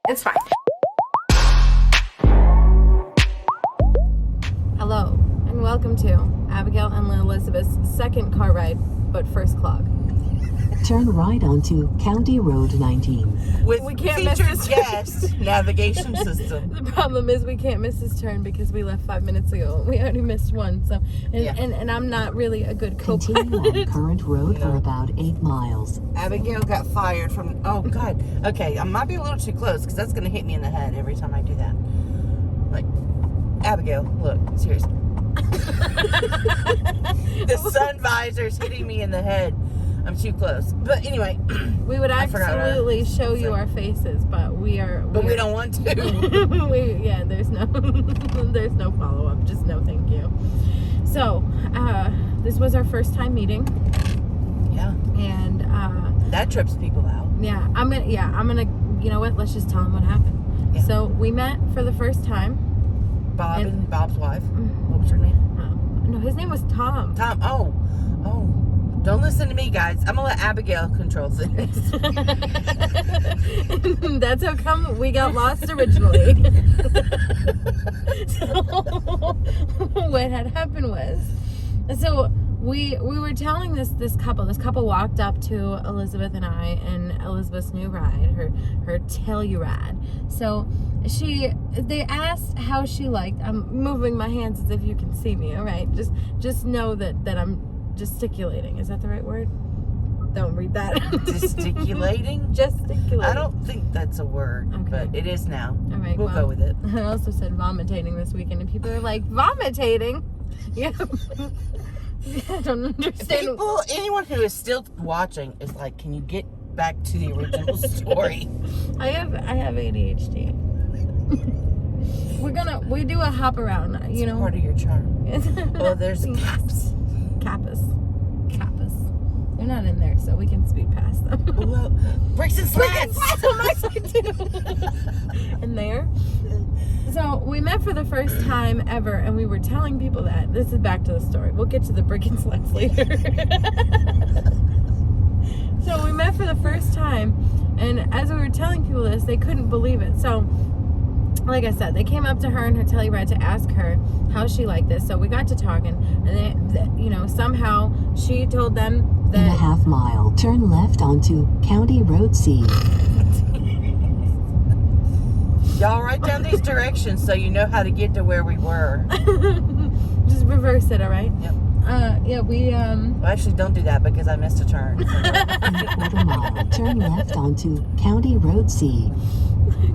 It's fine. Hello, and welcome to Abigail and Elizabeth's second car ride, but first clog. Turn right onto County Road 19. With We can't miss features this. guest navigation system. The problem is we can't miss this turn because we left 5 minutes ago. We already missed one, so and I'm not really a good Continue co-pilot. on current road for about 8 miles. Abigail got fired from, oh God. Okay, I might be a little too close because that's going to hit me in the head every time I do that. Like, Abigail, look, seriously. The sun visor's hitting me in the head. I'm too close. But anyway. We would absolutely show you our faces, but we don't want to. There's no follow-up. Just no thank you. So, this was our first time meeting. Yeah. And that trips people out. yeah, I'm gonna you know what, let's just tell them what happened. Yeah. So we met for the first time. Bob and Bob's wife. What was her name? No, his name was Tom. Tom. Oh. Don't listen to me, guys. I'm gonna let Abigail control things. That's how come we got lost originally. So what had happened was, so we were telling this couple walked up to Elizabeth and I and Elizabeth's new ride, her Telluride. So they asked how she liked. I'm moving my hands as if you can see me. All right, just know that I'm gesticulating. Is that the right word? Don't read that. Gesticulating? Gesticulating. I don't think that's a word, but it is now. All right, we'll go with it. I also said vomitating this weekend, and people are like, vomitating? Yeah. I don't understand. Anyone who is still watching is like, can you get back to the original story? I have ADHD. We do a hop around, you know. Part of your charm. Well, there's caps. Kappas. They're not in there, so we can speed past them. Well, bricks and slats. In there. So we met for the first time ever, and we were telling people that. This is back to the story. We'll get to the brick and slats later. So we met for the first time, and as we were telling people this, they couldn't believe it. So, like I said, they came up to her in her Telluride to ask her how she liked this. So we got to talking, and somehow she told them that In a half mile, turn left onto County Road C. Y'all write down these directions so you know how to get to where we were. just reverse it, all right? Yep. Well, actually, don't do that because I missed a turn. In a quarter mile, turn left onto County Road C.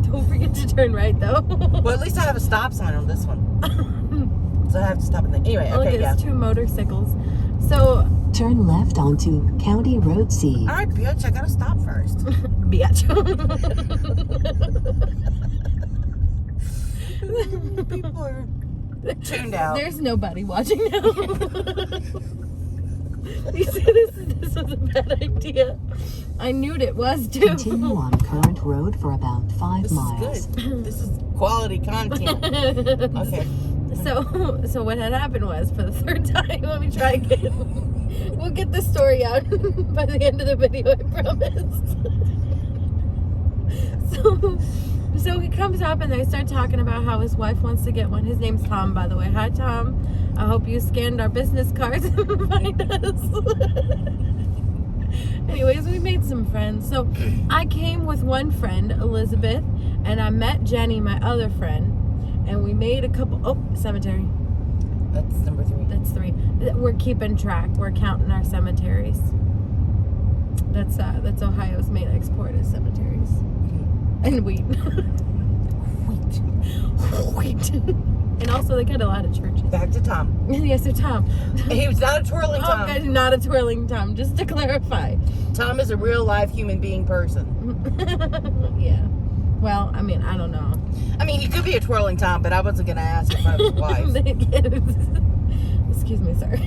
Don't forget to turn right, though. Well, at least I have a stop sign on this one. So I have to stop and think. Anyway, okay, yeah. It's 2 motorcycles. So, turn left onto County Road C. all right, bitch, I gotta stop first. bitch. People are tuned out. There's nobody watching now. You see, this was a bad idea. I knew it was too. Continue on current road for about 5 This miles. is good. This is quality content. Okay. So what had happened was, for the third time, let me try again. We'll get the story out by the end of the video, I promise. So he comes up and they start talking about how his wife wants to get one. His name's Tom, by the way. Hi, Tom. I hope you scanned our business cards and find us. Anyways, we made some friends. So I came with one friend, Elizabeth, and I met Jenny, my other friend, and we made a couple. Oh, cemetery. That's number 3. That's 3. We're keeping track. We're counting our cemeteries. That's Ohio's main export is cemeteries. And wheat. Wheat. And also they got a lot of churches. Back to Tom. Yes, so Tom. He was not a twirling Tom. Oh, not a twirling Tom, just to clarify. Tom is a real live human being person. Yeah. Well, I mean, I don't know. I mean, he could be a twirling Tom, but I wasn't going to ask if I was wife. Excuse me, sir.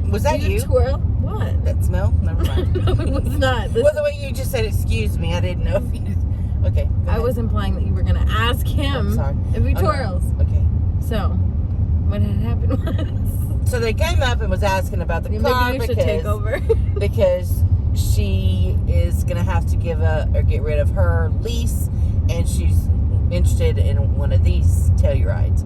Was that you? Twirl? What? That smell? Never mind. No, it was not. Well, the way you just said excuse me, I didn't know if you... Okay. I was implying that you were going to ask him if he twirls. Okay. So, what had happened was... So they came up and was asking about the car maybe you should take over. because she is going to have to get rid of her lease and she's interested in one of these Tellurides.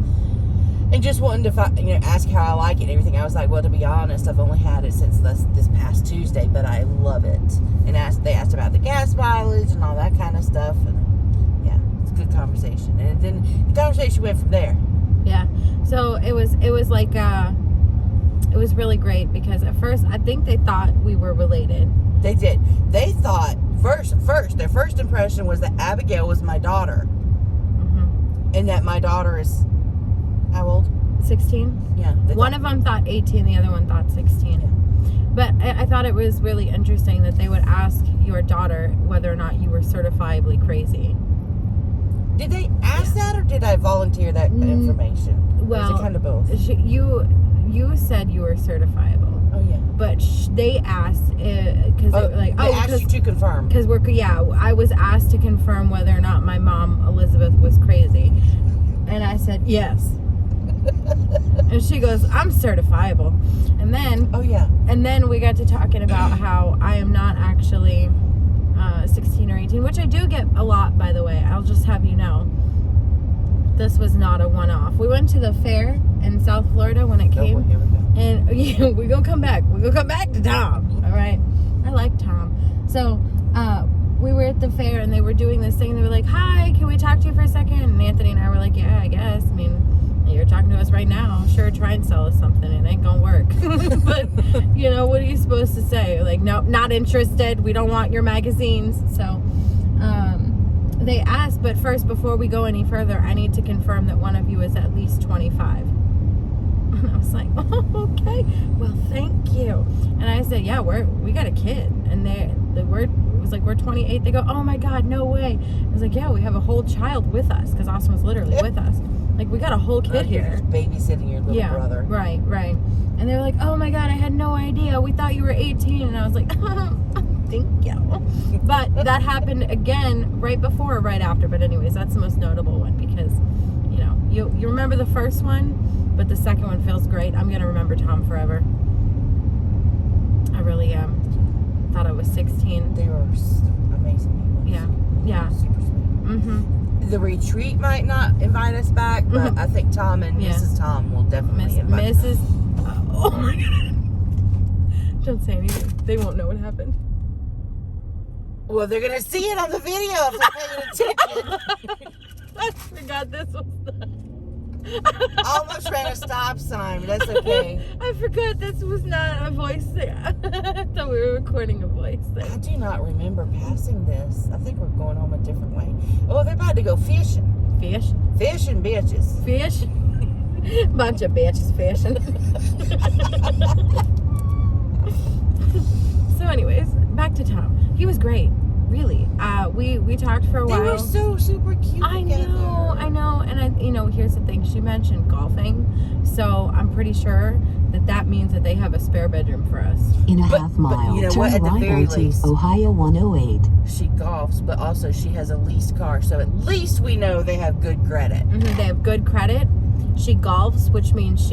And just wanting to ask how I like it and everything. I was like, well, to be honest, I've only had it since this past Tuesday, but I love it. And they asked about the gas mileage and all that kind of stuff. And yeah, it's a good conversation. And then the conversation went from there. Yeah. So it was like it was really great because at first I think they thought we were related. They did. They thought their first impression was that Abigail was my daughter, and that my daughter is how old? 16. Yeah. One of them thought 18, the other one thought 16. Yeah. But I thought it was really interesting that they would ask your daughter whether or not you were certifiably crazy. Did they ask that, or did I volunteer that information? Well, or was it kind of both? You said you were certifiable. Oh yeah. But they asked because they were like, they asked you to confirm. Because I was asked to confirm whether or not my mom Elizabeth was crazy, and I said yes. And she goes, I'm certifiable. And then and then we got to talking about how I am not actually 16 or 18, which I do get a lot, by the way. I'll just have you know, this was not a one-off. We went to the fair in South Florida when it came, and we're gonna come back to Tom. All right, I like Tom. So we were at the fair and they were doing this thing. They were like, hi, can we talk to you for a second? And Anthony and I were like, yeah, I guess. I mean, you're talking to us right now. Sure, try and sell us something. It ain't gonna work. But, what are you supposed to say? Like, no, not interested. We don't want your magazines. So, they asked, but first, before we go any further, I need to confirm that one of you is at least 25. And I was like, oh, okay. Well, thank you. And I said, yeah, we got a kid. And it was like, we're 28. They go, oh my God, no way. I was like, yeah, we have a whole child with us, because Austin was literally with us. Like, we got a whole kid here. Just babysitting your little brother. Right. And they were like, oh my God, I had no idea. We thought you were 18. And I was like, thank you. But that happened again right before or right after. But anyways, that's the most notable one because, you remember the first one, but the second one feels great. I'm going to remember Tom forever. I really am. Thought I was 16. They were amazing people. Yeah. Super sweet. Mm-hmm. The retreat might not invite us back, but I think Tom and Mrs. Tom will definitely invite us. Oh my God. Don't say anything. They won't know what happened. Well, they're going to see it on the video if they're paying attention. I forgot this was I almost ran a stop sign, but that's okay. I forgot this was not a voice thing. I thought we were recording a voice thing. I do not remember passing this. I think we're going home a different way. Oh, they're about to go fishing. Fish? Fishing bitches. Fish? Bunch of bitches fishing. So anyways, back to Tom. He was great. Really. We talked for a while. They were so super cute I know. And here's the thing. She mentioned golfing. So I'm pretty sure that means that they have a spare bedroom for us. In a half mile, turn right onto Ohio 108. She golfs, but also she has a leased car. So at least we know they have good credit. Mm-hmm, they have good credit. She golfs, which means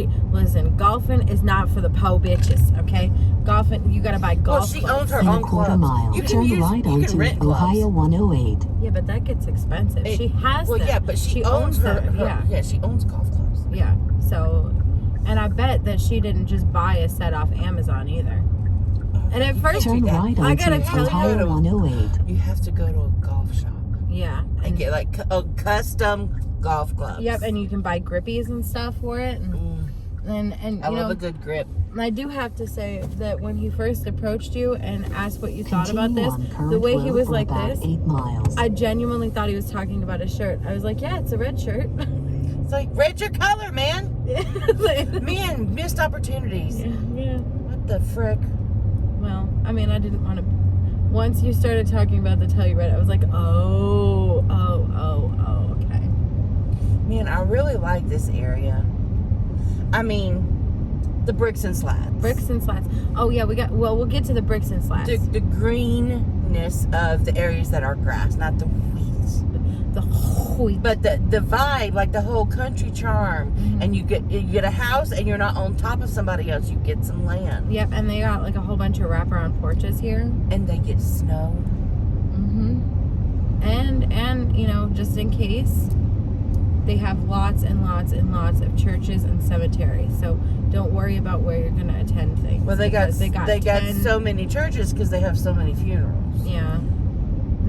golfing is not for the po bitches, okay? Golfing, you gotta buy golf clubs. owns her in own a quarter clubs. mile, turn right onto Ohio 108. Yeah, but that gets expensive. She has them. Well, yeah, but she owns her. Yeah, she owns golf clubs. Yeah, so, and I bet that she didn't just buy a set off Amazon either. And at first, turn right I gotta onto tell Ohio 108. You have to go to a golf shop. Yeah. And get like a custom golf clubs. Yep, and you can buy grippies and stuff for it. And I love a good grip. I do have to say that when he first approached you and asked what you thought about this, the way he was like this, 8 miles. I genuinely thought he was talking about his shirt. I was like, yeah, it's a red shirt. It's like, red's your color, man. Man, missed opportunities. Yeah. What the frick? Well, I mean, I didn't want to. Once you started talking about the Telluride, I was like, oh, okay. Man, I really like this area. I mean, the bricks and slats. Bricks and slats. Oh yeah, we'll get to the bricks and slats. The greenness of the areas that are grass, not the weeds. The wheat. But the vibe, like the whole country charm, and you get a house and you're not on top of somebody else. You get some land. Yep, and they got like a whole bunch of wraparound porches here. And they get snow. And plan, just in case, they have lots and lots and lots of churches and cemeteries. So don't worry about where you're going to attend things. Well, they got 10, so many churches because they have so many funerals. Yeah.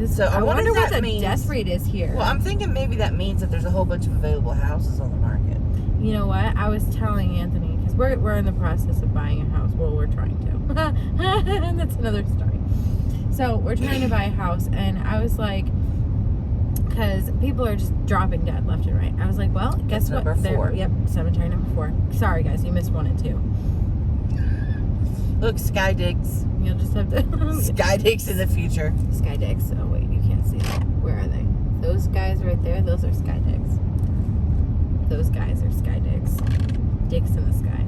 So I wonder what the means. death rate is here. Well, I'm thinking maybe that means that there's a whole bunch of available houses on the market. You know what? I was telling Anthony, because we're in the process of buying a house. Well, we're trying to. That's another story. So we're trying to buy a house, and I was like, because people are just dropping dead left and right. I was like, well, guess what? Number 4. Yep, cemetery number 4. Sorry, guys, you missed 1 and 2. Look, sky digs. You'll just have to... Sky digs in the future. Sky digs. Oh, wait, you can't see that. Where are they? Those guys right there, those are sky digs. Those guys are sky digs. Dicks in the sky.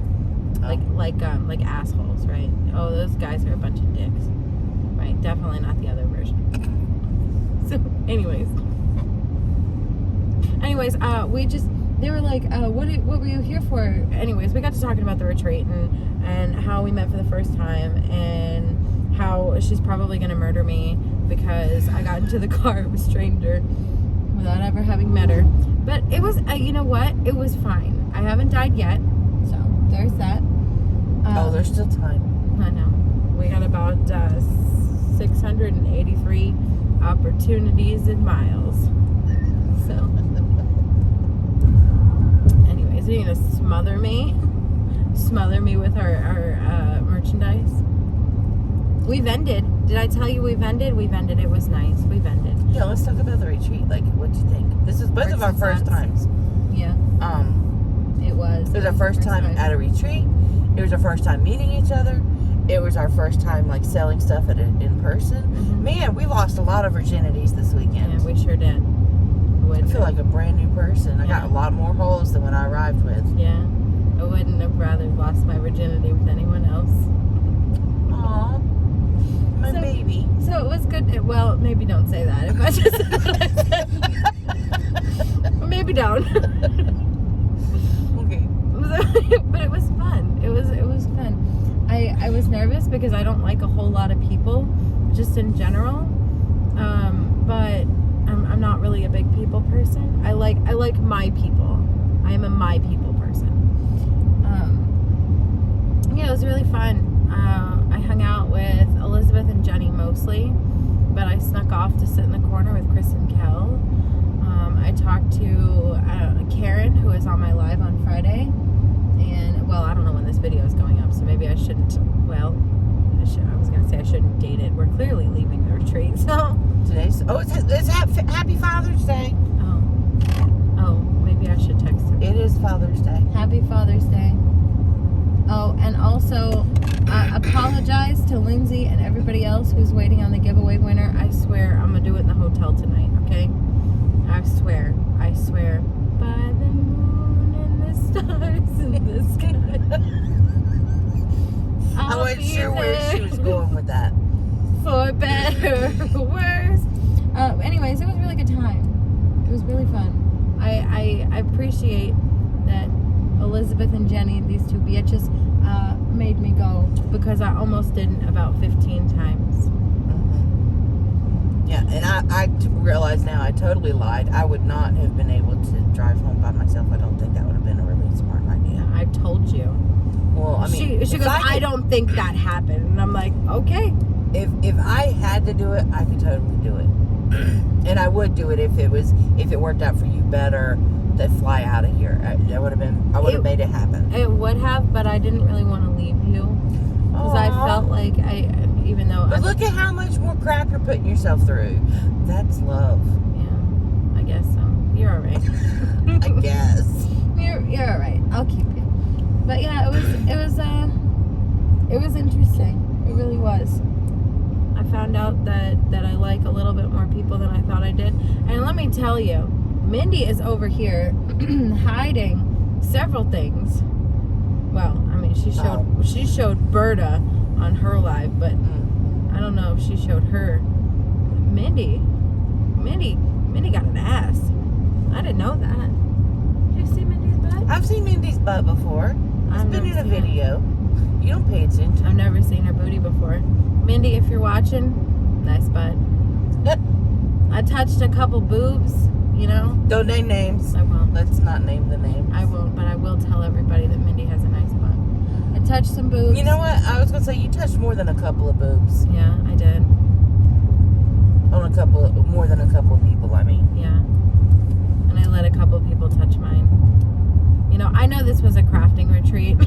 Oh. Like assholes, right? Oh, those guys are a bunch of dicks. Right? Definitely not the other version. So, anyways, they were like, what were you here for? Anyways, we got to talking about the retreat and how we met for the first time and how she's probably going to murder me because I got into the car with a stranger without ever having met her. But it was, you know what? It was fine. I haven't died yet, so there's that. There's still time. I know. We got about 683 opportunities and miles. So, anyways, you're gonna smother me with our merchandise. We've ended. Did I tell you we've ended? We've ended. It was nice. We've ended. Yeah, let's talk about the retreat. Like, what'd you think? This is both of our first times. Yeah. It was. It was our first time at a retreat. It was our first time meeting each other. It was our first time like selling stuff in person. Mm-hmm. Man, we lost a lot of virginities this weekend. Yeah, we sure did. I feel like a brand new person. I got a lot more holes than when I arrived with. Yeah. I wouldn't have rather lost my virginity with anyone else. Aw, my baby. So it was good. Well, maybe don't say that. If I just said what I said. Or maybe don't. Okay. But it was fun. It was fun. I was nervous because I don't like a whole lot of people, just in general. But I'm not really a big people person. I like my people. I am a my people person. Yeah, it was really fun. I hung out with Elizabeth and Jenny mostly, but I snuck off to sit in the corner with Chris and Kel. I talked to Karen, who was on my live on Friday. And, well, I don't know when this video is going up, so maybe I shouldn't, I was going to say I shouldn't date it. We're clearly leaving the retreat, so. It's Happy Father's Day. Oh, maybe I should text her. It is Father's Day. Happy Father's Day. Oh, and also, apologize to Lindsay and everybody else who's waiting on the giveaway winner. I swear I'm going to do it in the hotel tonight, okay? I swear. By the moon and the stars in the sky. I wasn't sure where she was going with that. For better or worse. Anyways, it was a really good time. It was really fun. I appreciate that Elizabeth and Jenny, these two bitches, made me go because I almost didn't about 15 times. Yeah, and I realize now I totally lied. I would not have been able to drive home by myself. I don't think that would have been a really smart idea. I told you. Well, I mean, she goes, I don't think that happened, and I'm like, okay. If I had to do it, I could totally do it, and I would do it if it worked out for you better to fly out of here. I would have made it happen. It would have, but I didn't really want to leave you because I felt like But look at how much more crap you're putting yourself through. That's love. Yeah, I guess so. You're all right. I guess. You're all right. I'll keep you. But yeah, it was interesting. It really was. I found out that I like a little bit more people than I thought I did. And let me tell you, Mindy is over here hiding several things. Well, I mean, she showed Berta on her live, but I don't know if she showed her. Mindy got an ass. I didn't know that. Did you see Mindy's butt? I've seen Mindy's butt before. It's been in a video. You don't pay attention. I've never seen her booty before. Mindy, if you're watching, nice butt. I touched a couple boobs, you know. Don't name names. I won't. Let's not name the names. I won't, but I will tell everybody that Mindy has a nice butt. I touched some boobs. You know what? I was gonna say you touched more than a couple of boobs. Yeah, I did. More than a couple of people. I mean. Yeah. And I let a couple of people touch mine. You know, I know this was a crafting retreat.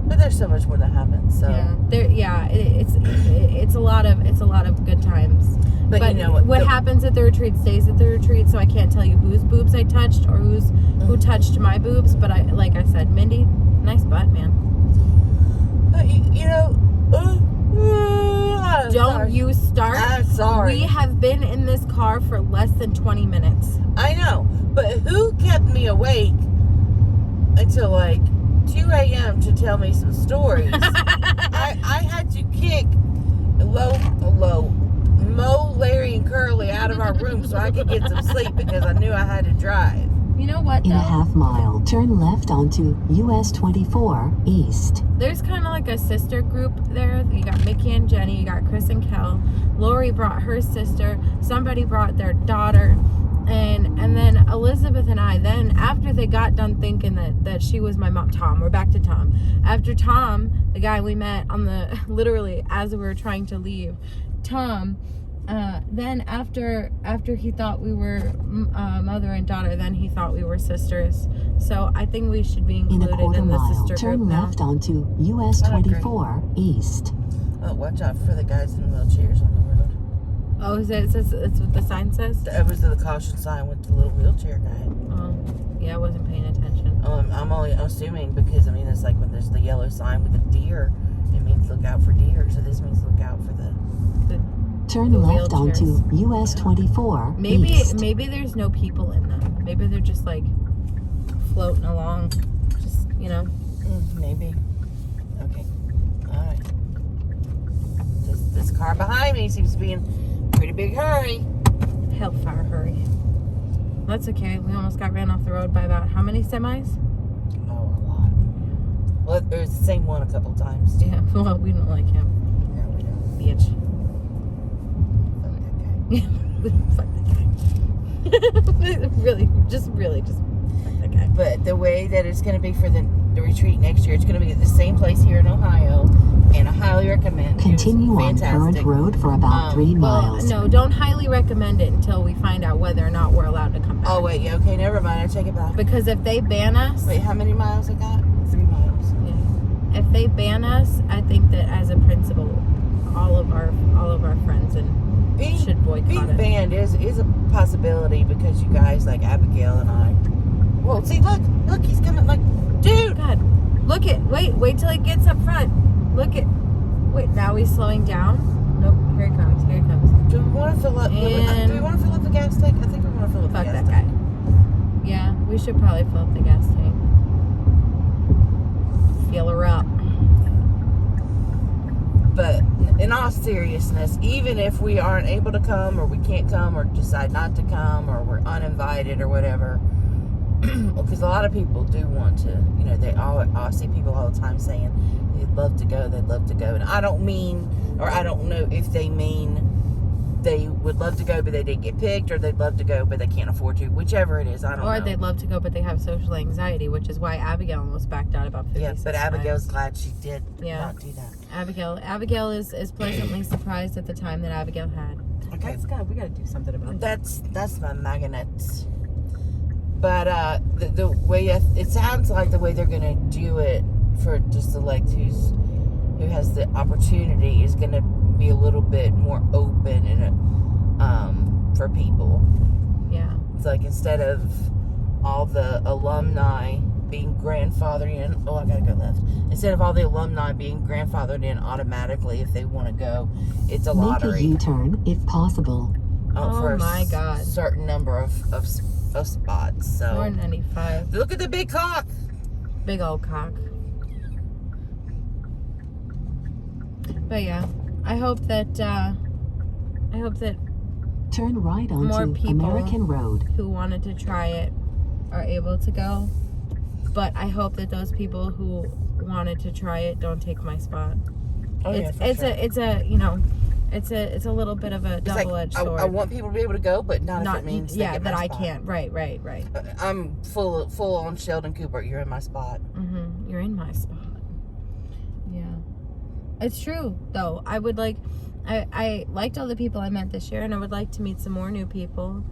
But there's so much more that happens. So. Yeah. It's a lot of good times. But you know what happens at the retreat stays at the retreat. So I can't tell you whose boobs I touched or who touched my boobs. But like I said, Mindy, nice butt, man. But you know. Don't you start. I'm sorry. We have been in this car for less than 20 minutes. I know, but who kept me awake until like 2 a.m. to tell me some stories? I had to kick Mo, Larry, and Curly out of our room so I could get some sleep because I knew I had to drive. You know what, In though? a half mile, turn left onto US 24 East. There's kind of like a sister group there. You got Mickey and Jenny, you got Chris and Kel. Lori brought her sister. Somebody brought their daughter. And then Elizabeth and I, then after they got done thinking that she was my mom, Tom, we're back to Tom. After Tom, the guy we met on the, literally as we were trying to leave, Tom, then after he thought we were mother and daughter, then he thought we were sisters. So I think we should be In included a quarter in the mile, sister turn group now. left onto US 24 East. Oh, watch out for the guys in wheelchairs on the road. Oh, it's what the sign says? That was the caution sign with the little wheelchair guy. Oh, yeah, I wasn't paying attention. I'm only assuming because, I mean, it's like when there's the yellow sign with a deer, it means look out for deer. So this means look out for the... Turn The left onto wheelchairs. US 24 East. Maybe there's no people in them. Maybe they're just like floating along. Just, you know. Maybe. Okay. All right. This car behind me seems to be in a pretty big hurry. Hellfire hurry. That's okay. We almost got ran off the road by about how many semis? Oh, a lot. Well, it was the same one a couple times. Too. Yeah, well, we don't like him. No, we don't. Bitch. Fuck that guy. Fuck that guy. really just fuck that guy. But the way that it's going to be for the retreat next year, it's going to be at the same place here in Ohio, and I highly recommend it. Continue on Fantastic. current road for about 3 miles. No, don't highly recommend it until we find out whether or not we're allowed to come back. Oh, wait, yeah, okay, never mind, I take it back. Because if they ban us, Wait, how many miles I got? 3 miles. yeah, if they ban us, I think that as a principal, all of our friends and should boycott Being it. banned is a possibility because you guys like Abigail and I. Well, see, look, he's coming. Like, dude. God, look it. Wait till he gets up front. Look it. Wait, now he's slowing down. Nope, here he comes. Here he comes. Do we want to fill up? And- Do we want to fill up the gas tank? I think we want to fill up Fuck the gas that tank. guy. Yeah, we should probably fill up the gas tank. Fill her up. But in all seriousness, even if we aren't able to come, or we can't come, or decide not to come, or we're uninvited, or whatever, because a lot of people do want to, you know, I see people all the time saying they'd love to go, and I don't mean, or I don't know if they mean they would love to go but they didn't get picked, or they'd love to go but they can't afford to, whichever it is, I don't know. Or they'd love to go, but they have social anxiety, which is why Abigail almost backed out about 56 Yeah, but Abigail's times. glad she did Yeah. not do that. Abigail is pleasantly surprised at the time that Abigail had. Okay. We gotta do something about that. That's my magnet. But the way it sounds like the way they're gonna do it for to select who has the opportunity is gonna be a little bit more open and for people. Yeah. It's like instead of all the alumni being grandfathered in, I gotta go left. Instead of all the alumni being grandfathered in automatically if they want to go, it's a Make a lottery. U-turn if possible. For my God. certain number of spots. So 495. look at the big cock. Big old cock. But yeah, I hope that Turn right More onto people. American Road. who wanted to try it are able to go. But I hope that those people who wanted to try it don't take my spot. Oh, It's a It's a little bit of a It's like, double-edged sword. I want people to be able to go, but not if it means they get that my I spot. can't. Right. I'm full on Sheldon Cooper. You're in my spot. Mm-hmm. You're in my spot. Yeah, it's true though. I would like. I liked all the people I met this year, and I would like to meet some more new people,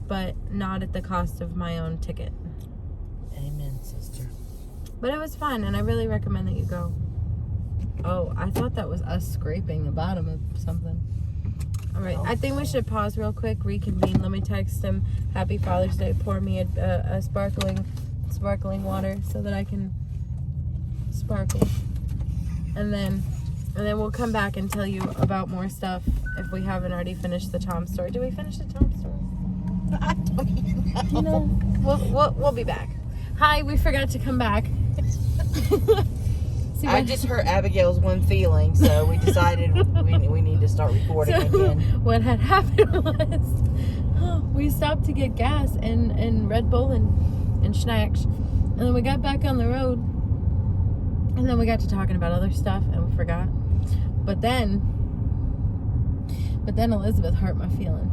but not at the cost of my own ticket. Amen, sister. But it was fun, and I really recommend that you go. Oh, I thought that was us scraping the bottom of something. All right, I think we should pause real quick, reconvene. Let me text him, Happy Father's Day. Pour me a sparkling water so that I can sparkle. And then we'll come back and tell you about more stuff if we haven't already finished the Tom story. Did we finish the Tom story? I don't even know. You know, we'll be back. Hi, we forgot to come back. See, I just hurt Abigail's one feeling, so we decided we need to start recording again. What had happened was we stopped to get gas and Red Bull and snacks, and then we got back on the road, and then we got to talking about other stuff and we forgot. But then Elizabeth hurt my feeling.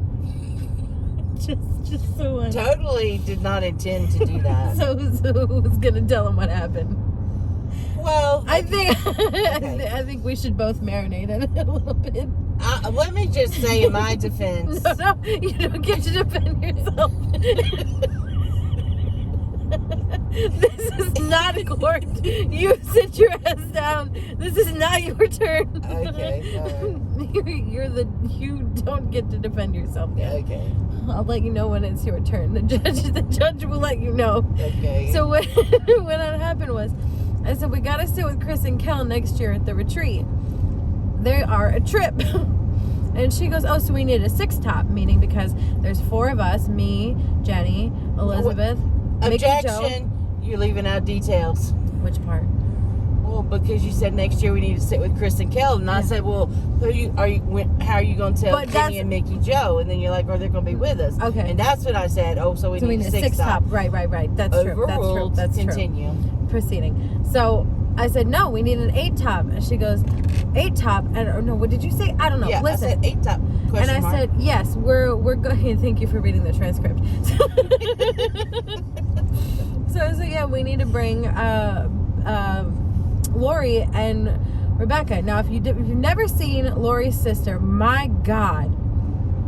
just so much. Totally did not intend to do that. So was gonna tell him what happened. Well, I think okay. I think we should both marinate in it a little bit. Let me just say in my defense. No, you don't get to defend yourself. This is not a court. You sit your ass down. This is not your turn. Okay, You don't get to defend yourself yet. Okay. I'll let you know when it's your turn. The judge will let you know. Okay. So what had happened was, I said, we got to sit with Chris and Kel next year at the retreat. They are a trip. And she goes, oh, so we need a 6-top, meaning because there's 4 of us, me, Jenny, Elizabeth, Mickey, Joe. Objection. You're leaving out details. Which part? Well, because you said next year we need to sit with Chris and Kel, and I said, well, how are you going to tell But Jenny and Mickey Joe? And then you're like, oh, they're going to be with us. Okay. And that's when I said, oh, so we need a 6-top. Right. That's true. That's true. Continue. Proceeding. So I said, no, we need an 8-top. And she goes, 8-top? And no, what did you say? I don't know. Yeah, listen. I said 8-top. And I said, yes, we're going. Thank you for reading the transcript. So I said, yeah, we need to bring Lori and Rebecca. Now, if you've never seen Lori's sister, my God,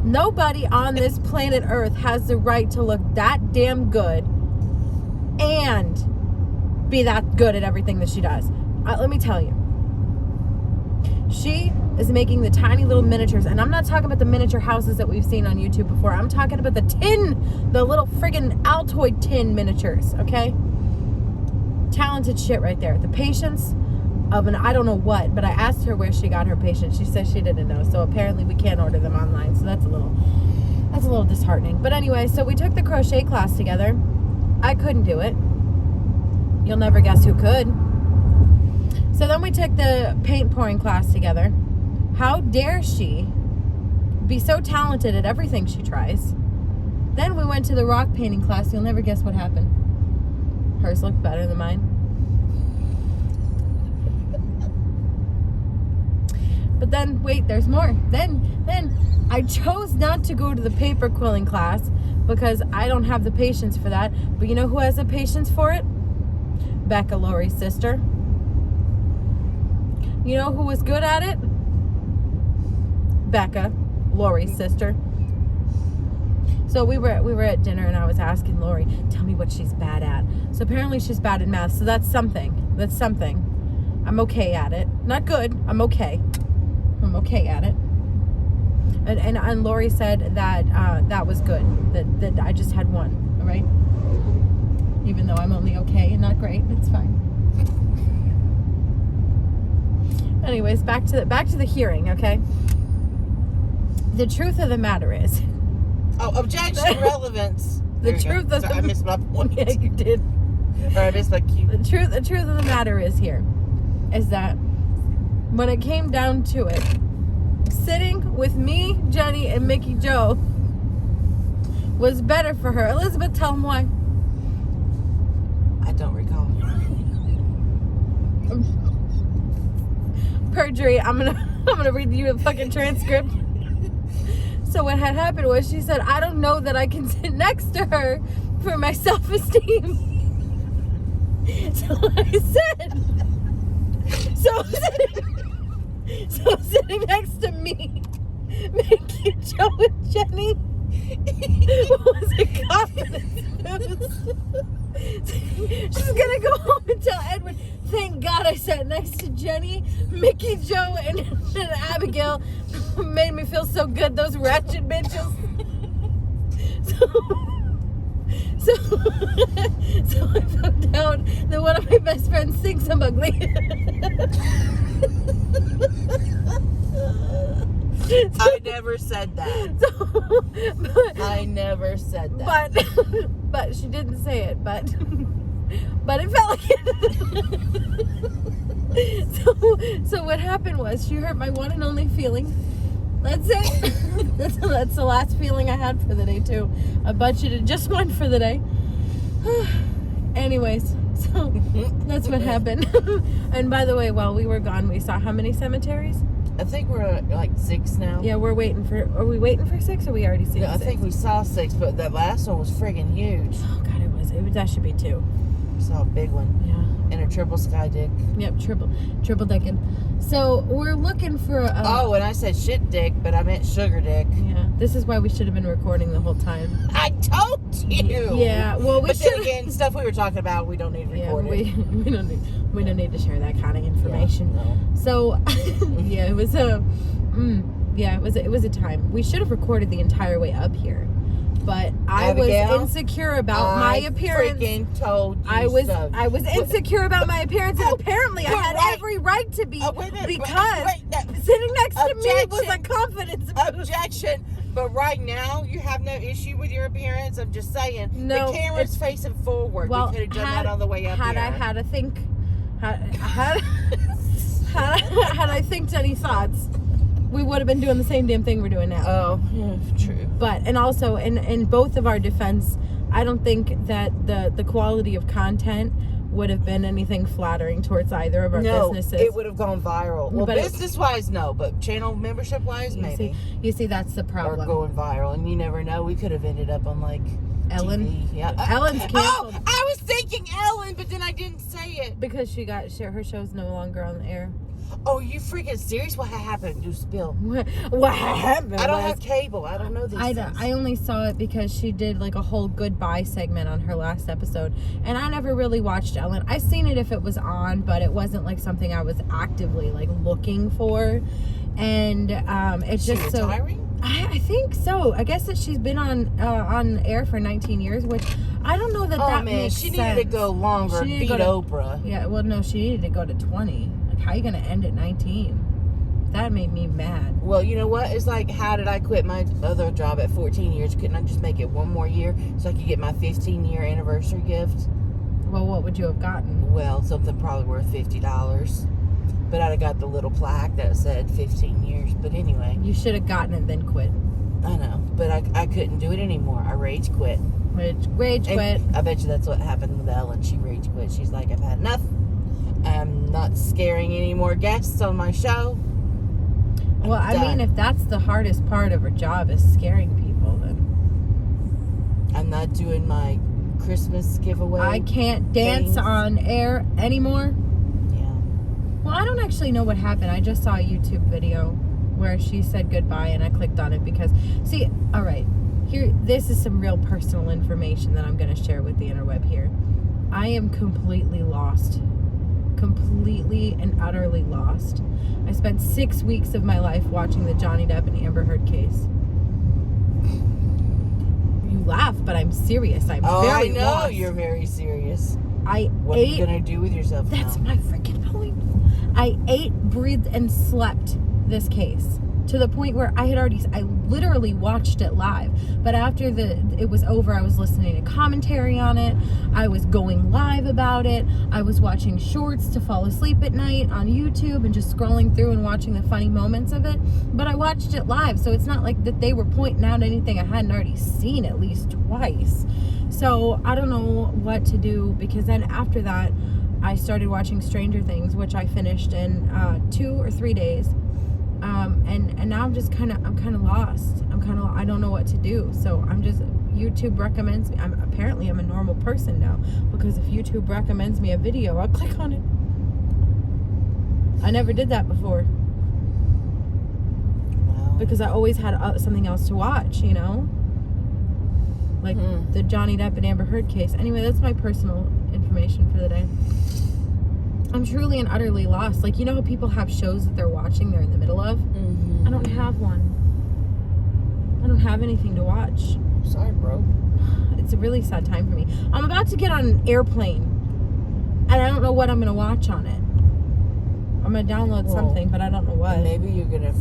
nobody on this planet Earth has the right to look that damn good and be that good at everything that she does. Let me tell you. She is making the tiny little miniatures, and I'm not talking about the miniature houses that we've seen on YouTube before. I'm talking about the little friggin' Altoid tin miniatures, okay? Talented shit right there. The patience of an I don't know what, but I asked her where she got her patience. She said she didn't know, so apparently we can't order them online, so that's a little disheartening. But anyway, so we took the crochet class together. I couldn't do it. You'll never guess who could. So then we took the paint pouring class together. How dare she be so talented at everything she tries? Then we went to the rock painting class. You'll never guess what happened. Hers looked better than mine. But then, wait, there's more. Then I chose not to go to the paper quilling class because I don't have the patience for that. But you know who has the patience for it? Becca, Lori's sister. You know who was good at it? Becca, Lori's sister. So we were at dinner and I was asking Lori, tell me what she's bad at. So apparently she's bad at math. So that's something. I'm okay at it. Not good. I'm okay. I'm okay at it. And Lori said that that was good. That I just had 1. All right. Even though I'm only okay and not great, it's fine. Anyways, back to the hearing, okay? The truth of the matter is... Oh, objection, relevance. The truth of I missed my point. Yeah, you did. Or I missed my cue. The truth of the matter is that when it came down to it, sitting with me, Jenny, and Mickey Joe was better for her. Elizabeth, tell them why. I don't recall. Perjury. I'm gonna I'm gonna read you the fucking transcript. So what had happened was she said, I don't know that I can sit next to her for my self-esteem. So I said, so sitting next to me, Mickey, Joe, and Jenny was a confidence boost. She's gonna go home and tell Edward, thank God I sat next to Jenny, Mickey, Joe, and Abigail. Made me feel so good, those ratchet bitches. So I found out that one of my best friends thinks I'm ugly. I never said that. I never said that. But she didn't say it. But it felt like it. So what happened was she hurt my one and only feeling. That's it. That's the last feeling I had for the day too. I budgeted just one for the day. Anyways, so that's what happened. And by the way, while we were gone, we saw how many cemeteries? I think we're at like 6 now. Yeah, we're waiting for. Are we waiting for 6? Or we already seen? Yeah, I 6? think we saw 6, but that last one was friggin' huge. Oh God, it was. That should be 2. We saw a big one. Yeah. And a triple sky dick. Yep, triple decking. So we're looking for. Oh, and I said shit dick, but I meant sugar dick. Yeah, this is why we should have been recording the whole time. I told you. Yeah, well, we but should. Then again, stuff we were talking about, we don't need to record it. we don't need to share that kind of information. Yeah, no. So, yeah, it was a time. We should have recorded the entire way up here, but Abigail, I was insecure about my appearance. Freaking told you I was so. insecure about my appearance, and apparently I had every right to be because sitting next to me was a confidence boost. Objection. But right now, you have no issue with your appearance. I'm just saying. No, the camera's facing forward. Well, we could have done that on the way up had here. I had to think, had I thinked any thoughts, we would have been doing the same damn thing we're doing now. Oh, yeah, true. But, and also, in both of our defense, I don't think that the quality of content would have been anything flattering towards either of our businesses. It would have gone viral. Well, But business-wise, no. But channel membership-wise, maybe. You see, that's the problem. Or going viral. And you never know. We could have ended up on, like, Ellen. TV. Yeah. Ellen's canceled. Oh, I was thinking Ellen, but then I didn't say it. Because her show's no longer on the air. Oh, you freaking serious? What happened? You spill. What happened? I don't have cable. I don't know these things. I only saw it because she did like a whole goodbye segment on her last episode, and I never really watched Ellen. I seen it if it was on, but it wasn't like something I was actively like looking for. And it's just retiring? I think so. I guess that she's been on air for 19 years, which I don't know that makes sense. She needed to go longer. Beat Oprah. Yeah, well, no, she needed to go to 20. Like, how are you going to end at 19? That made me mad. Well, you know what? It's like, how did I quit my other job at 14 years? Couldn't I just make it one more year so I could get my 15-year anniversary gift? Well, what would you have gotten? Well, something probably worth $50. But I'd have got the little plaque that said 15 years. But anyway. You should have gotten it, then quit. I know. But I couldn't do it anymore. I rage quit. Rage quit. I bet you that's what happened with Ellen. She rage quit. She's like, I've had enough. I'm not scaring any more guests on my show. Well, I mean, if that's the hardest part of her job is scaring people, then I'm not doing my Christmas giveaway. I can't dance on air anymore. Yeah. Well, I don't actually know what happened. I just saw a YouTube video where she said goodbye, and I clicked on it because, see, all right, here, this is some real personal information that I'm going to share with the interweb here. I am completely lost. Completely and utterly lost. I spent 6 weeks of my life watching the Johnny Depp and Amber Heard case. You laugh, but I'm serious. I'm very I know lost. You're very serious. What ate, are you gonna do with yourself That's now? my freaking point. I ate, breathed, and slept this case to the point where I literally watched it live. But after it was over, I was listening to commentary on it. I was going live about it. I was watching shorts to fall asleep at night on YouTube and just scrolling through and watching the funny moments of it. But I watched it live, so it's not like that they were pointing out anything I hadn't already seen at least twice. So I don't know what to do, because then after that, I started watching Stranger Things, which I finished in 2 or 3 days. And now I'm kind of lost. I don't know what to do. So YouTube recommends me. Apparently I'm a normal person now, because if YouTube recommends me a video, I'll click on it. I never did that before. Well, because I always had something else to watch, you know? Like the Johnny Depp and Amber Heard case. Anyway, that's my personal information for the day. I'm truly and utterly lost. Like, you know how people have shows that they're watching, they're in the middle of? mm-hmm. I don't have one. I don't have anything to watch. Sorry, bro. It's a really sad time for me. I'm about to get on an airplane, and I don't know what I'm going to watch on it. I'm going to download something, but I don't know what. Maybe you're going to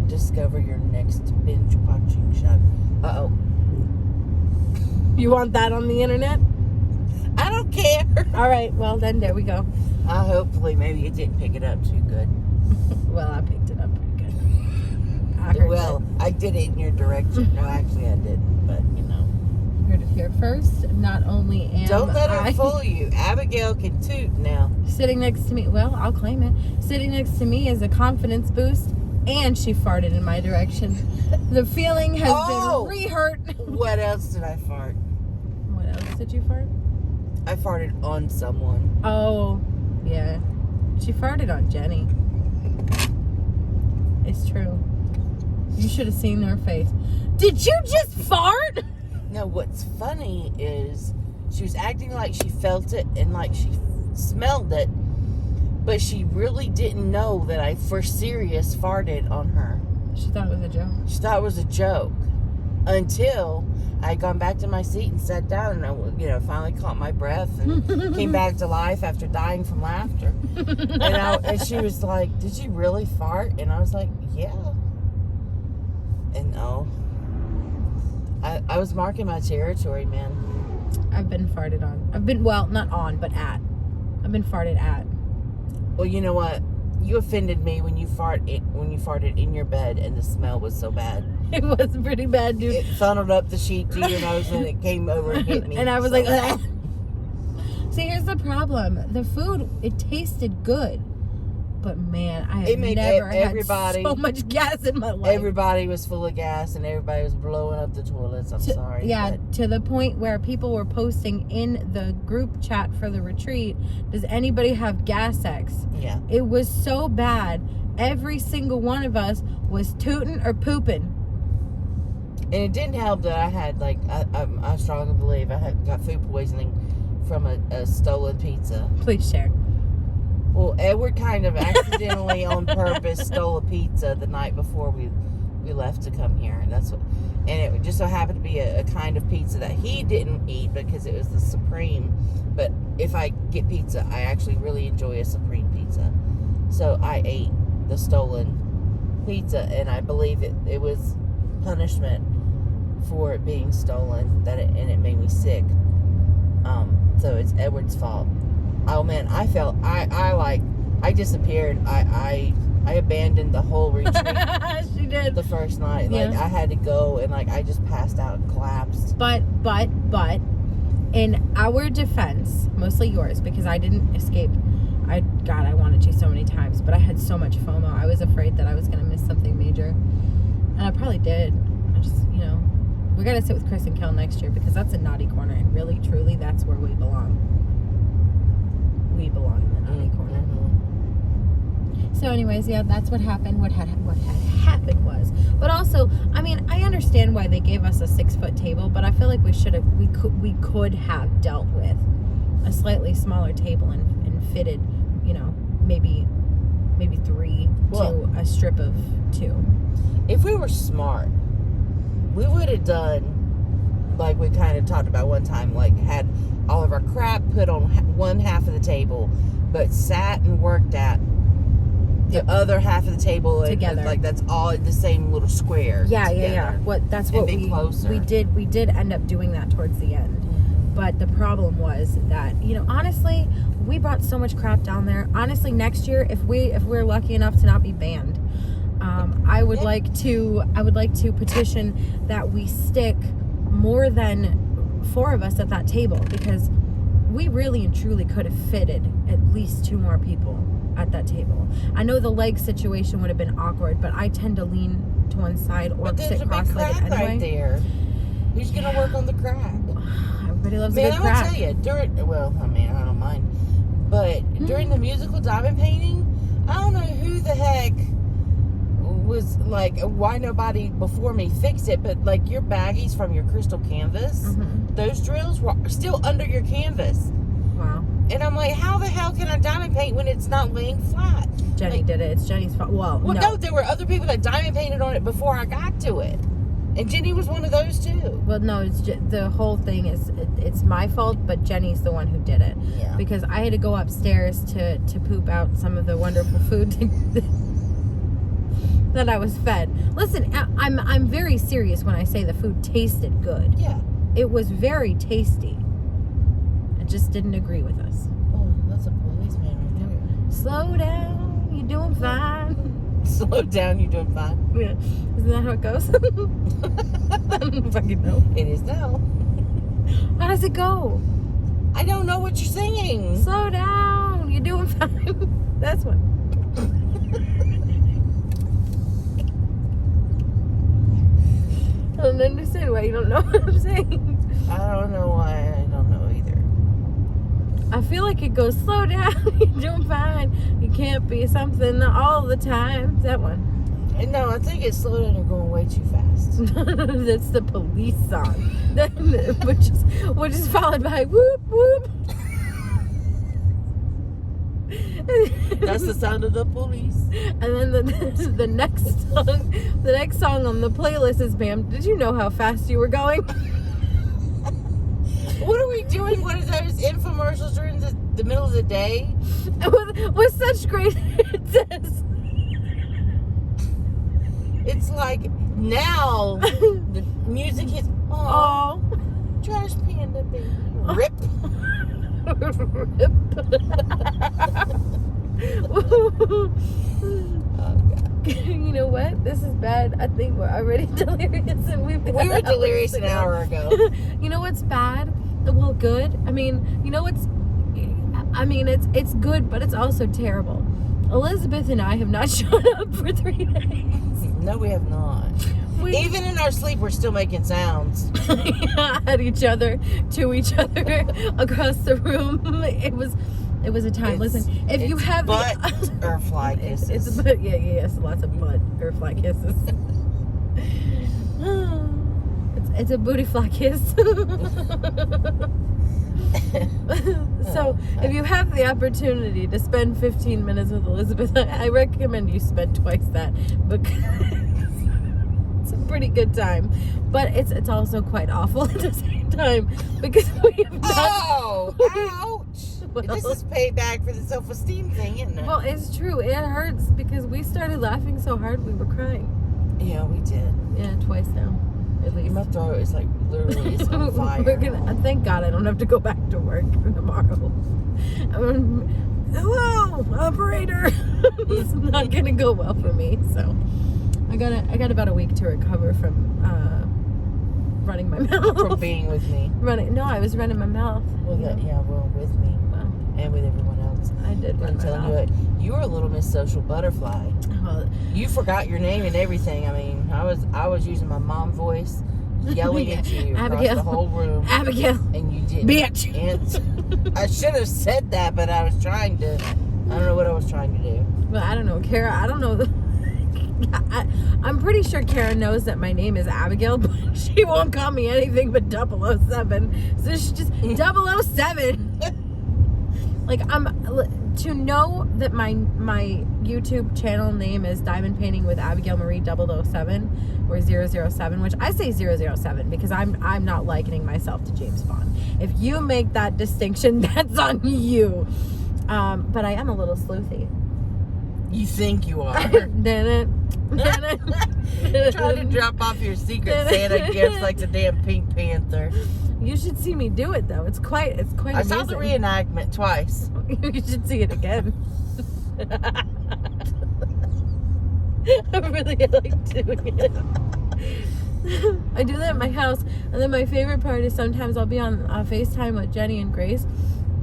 discover your next binge watching show. Uh-oh. You want that on the internet? I don't care. All right, well, then there we go. Hopefully, maybe it didn't pick it up too good. Well, I picked it up pretty good. I did it in your direction. No, actually, I didn't, but you know. You heard it here first. Not only am Don't let her I fool you. Abigail can toot now. sitting next to me, well, I'll claim it. Sitting next to me is a confidence boost, and she farted in my direction. The feeling has been re-hurt. What else did I fart? What else did you fart? I farted on someone. Oh, yeah. She farted on Jenny. It's true. You should have seen her face. Did you just fart? No, what's funny is she was acting like she felt it and like she smelled it, but she really didn't know that I for serious farted on her. She thought it was a joke. She thought it was a joke until I had gone back to my seat and sat down, and I, finally caught my breath and came back to life after dying from laughter. And she was like, "Did you really fart?" And I was like, "Yeah." And I was marking my territory, man. I've been farted on. Not on, but at. I've been farted at. Well, you know what? You offended me when you farted in your bed, and the smell was so bad. It was pretty bad, dude. It funneled up the sheet to your nose, and it came over and hit me. And I was like, ugh. See, here's the problem. The food, it tasted good. But man, I have never had so much gas in my life. Everybody was full of gas, and everybody was blowing up the toilets. I'm sorry. Yeah, to the point where people were posting in the group chat for the retreat, does anybody have gas X? Yeah. It was so bad. Every single one of us was tooting or pooping. And it didn't help that I had, I strongly believe I got food poisoning from a stolen pizza. Please share. Well, Edward kind of accidentally on purpose stole a pizza the night before we left to come here, and it just so happened to be a kind of pizza that he didn't eat because it was the Supreme. But if I get pizza, I actually really enjoy a Supreme pizza. So I ate the stolen pizza, and I believe it was punishment for it being stolen, and it made me sick. So it's Edward's fault. Oh man, I disappeared. I abandoned the whole retreat. She did. The first night. Yeah. I had to go, and I just passed out and collapsed. But in our defense, mostly yours, because I didn't escape. I wanted to so many times, but I had so much FOMO. I was afraid that I was going to miss something major. And I probably did. I just, we got to sit with Chris and Kel next year, because that's a naughty corner, and really, truly, that's where we belong. We belong in the naughty corner. Mm-hmm. So anyways, yeah, that's what happened. What had happened was, but also, I mean, I understand why they gave us a 6-foot table, but I feel like we could have dealt with a slightly smaller table and fitted, maybe 3 to a strip of 2. If we were smart, we would have done like we kind of talked about one time, like had all of our crap put on one half of the table, but sat and worked at the other half of the table together. Like that's all in the same little square. Yeah. That's what we did. We did end up doing that towards the end. But the problem was that, honestly, we brought so much crap down there. Honestly, next year, if we're lucky enough to not be banned, I would like to petition that we stick more than 4 of us at that table, because we really and truly could have fitted at least 2 more people at that table. I know the leg situation would have been awkward, but I tend to lean to one side or But there's sit a big cross-legged crack anyway. right there. Who's gonna work on the crack? Everybody loves a Man, good I'm gonna crack. tell you, I don't mind. But during the musical diamond painting, I don't know who the heck was like, why nobody before me fixed it, but like your baggies from your crystal canvas, those drills were still under your canvas. Wow. And I'm like, how the hell can I diamond paint when it's not laying flat? Jenny Like, did it. It's Jenny's fault. Well, no, there were other people that diamond painted on it before I got to it. And Jenny was one of those too. Well, no, the whole thing is, it's my fault, but Jenny's the one who did it. Yeah. Because I had to go upstairs to poop out some of the wonderful food that I was fed. Listen, I'm very serious when I say the food tasted good. Yeah. It was very tasty. It just didn't agree with us. Oh, that's a policeman right there. Slow down, you're doing fine. Slow down, you're doing fine. Yeah. Isn't that how it goes? I don't fucking know. It is now. How does it go? I don't know what you're singing. Slow down, you're doing fine. That's one. I don't understand why you don't know what I'm saying. I don't know why I don't know either. I feel like it goes, slow down, you're doing fine. You can't be something all the time. That one. And no, I think it's slow down, you're going way too fast. That's the police song. which is followed by whoop whoop. That's the sound of the police. And then the next song on the playlist is, ma'am, did you know how fast you were going? What are we doing? One of those infomercials during the middle of the day? with such great hits. It's like now the music hits. Oh, trash panda baby. Rip. Rip. Oh, God. You know what? This is bad. I think we're already delirious, and we were delirious an hour ago. You know what's bad? Well, good. I mean, you know what's? I mean, it's good, but it's also terrible. Elizabeth and I have not shown up for 3 days. No, we have not. Even in our sleep, we're still making sounds. At each other, to each other, across the room. It was a time. Listen, if you have butt or fly kisses. It's yes, lots of butt or fly kisses. It's a booty fly kiss. So, if you have the opportunity to spend 15 minutes with Elizabeth, I recommend you spend twice that, because it's a pretty good time. But it's also quite awful at the same time, because we have not... Oh! Ouch! Well, this is payback for the self-esteem thing, isn't it? well, it's true. It hurts, because we started laughing so hard we were crying. Yeah, we did. Yeah, twice now, at least. My throat is like literally it's on fire. Thank God I don't have to go back to work tomorrow. Hello, operator. It's not gonna go well for me. So I got about a week to recover from running my mouth. From being with me. No, I was running my mouth. Well, with me. Well, And with everyone else. I did run I'm my telling mouth. you were a little Miss Social Butterfly. Well, You forgot your name and everything. I mean, I was using my mom voice, yelling at you across Abigail. the whole room. Abigail. And you didn't. Bitch. And I should have said that, but I was trying to. I don't know what I was trying to do. Well, I don't know, Kara. I don't know. I'm pretty sure Kara knows that my name is Abigail, but she won't call me anything but 007. So she's just 007. Like, to know that my YouTube channel name is Diamond Painting with Abigail Marie 007 or 007, which I say 007 because I'm not likening myself to James Bond. If you make that distinction, that's on you. But I am a little sleuthy. You think you are. Trying to drop off your secret Santa gifts like the damn Pink Panther. You should see me do it though. It's quite amazing. I saw the reenactment twice. You should see it again. I really like doing it. I do that at my house, and then my favorite part is sometimes I'll be on FaceTime with Jenny and Grace,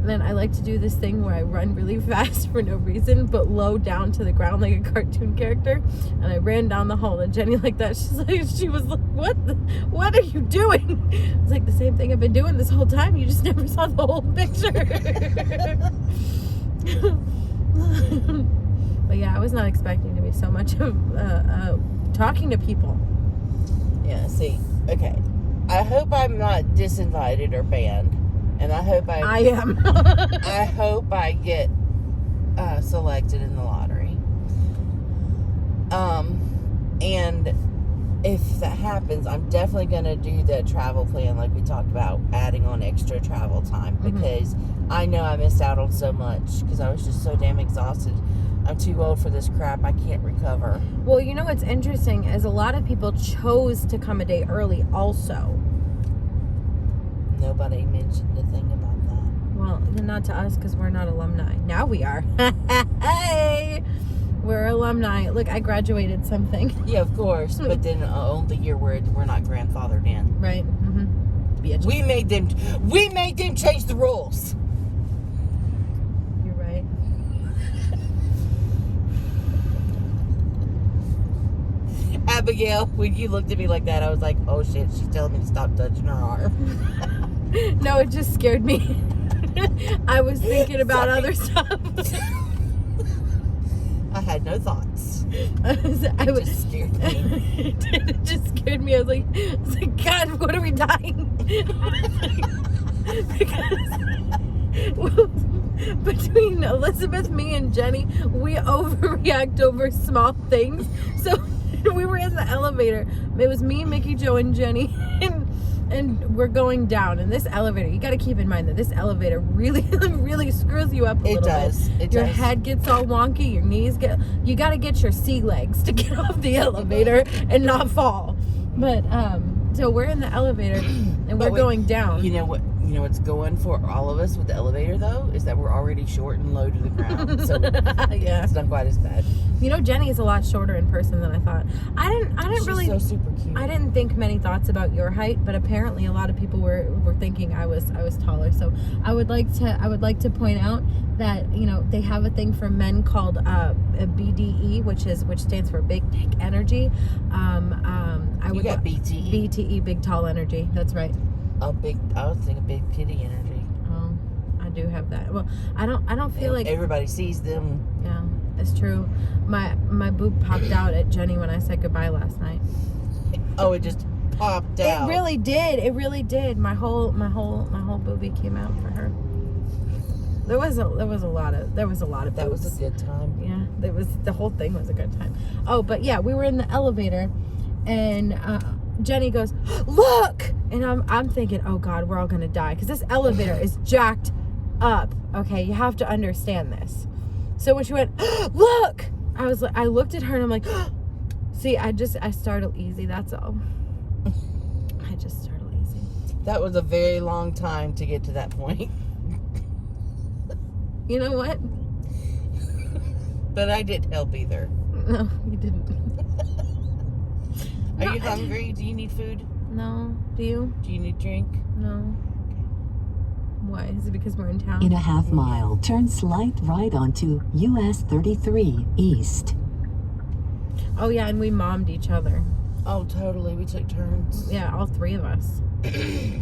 then I like to do this thing where I run really fast for no reason, but low down to the ground like a cartoon character. And I ran down the hall, and Jenny like that. She was like, what are you doing? It's like the same thing I've been doing this whole time. You just never saw the whole picture. But yeah, I was not expecting to be so much of talking to people. Yeah, see, okay. I hope I'm not disinvited or banned. And I hope I am. I hope I get selected in the lottery. And if that happens, I'm definitely going to do the travel plan like we talked about, adding on extra travel time, because I know I missed out on so much because I was just so damn exhausted. I'm too old for this crap. I can't recover. Well, you know what's interesting is a lot of people chose to come a day early also. Nobody mentioned a thing about that. Well, not to us because we're not alumni. Now we are. Hey! We're alumni. Look, I graduated something. Yeah, of course. But then only year we're not grandfathered in. Right. Bitch. We made them change the rules. You're right. Abigail, when you looked at me like that, I was like, oh shit, she's telling me to stop touching her arm. No, it just scared me. I was thinking about other stuff. I had no thoughts. It just scared me. It just scared me. I was like, God, what are we dying? Because between Elizabeth, me, and Jenny, we overreact over small things. So we were in the elevator. It was me, Mickey, Joe, and Jenny, and we're going down. And this elevator, you got to keep in mind that this elevator really, really screws you up a little bit. Your head gets all wonky. Your knees you got to get your sea legs to get off the elevator and not fall. But so we're in the elevator and we're going down. You know what's going for all of us with the elevator though is that we're already short and low to the ground. So yeah, it's not quite as bad. You know, Jenny is a lot shorter in person than I thought. I didn't She's really so super cute. I didn't think many thoughts about your height, but apparently a lot of people were thinking I was taller. So I would like to point out that, you know, they have a thing for men called a BDE, which stands for big dick energy. You got BTE. BTE, big tall energy. That's right. I was thinking big kitty energy. Oh, I do have that. Well, I don't feel like everybody sees them. Yeah, it's true. My boob popped out at Jenny when I said goodbye last night. Oh, it just popped out. It really did. It really did. My whole boobie came out for her. There was a lot of boobs. That was a good time. Yeah, the whole thing was a good time. Oh, but yeah, we were in the elevator, and Jenny goes, "Look!" And I'm thinking, oh God, we're all gonna die because this elevator is jacked up. Okay, you have to understand this. So when she went, "Look!" I looked at her and I'm like, see, I startle easy. That's all. I just startle easy. That was a very long time to get to that point. You know what? But I didn't help either. No, you didn't. Are you hungry? Do you need food? No. Do you? Do you need drink? No. Why? Is it because we're in town? In a half mile, turn slight right onto US 33 East. Oh yeah, and we mommed each other. Oh, totally. We took turns. Yeah, all three of us.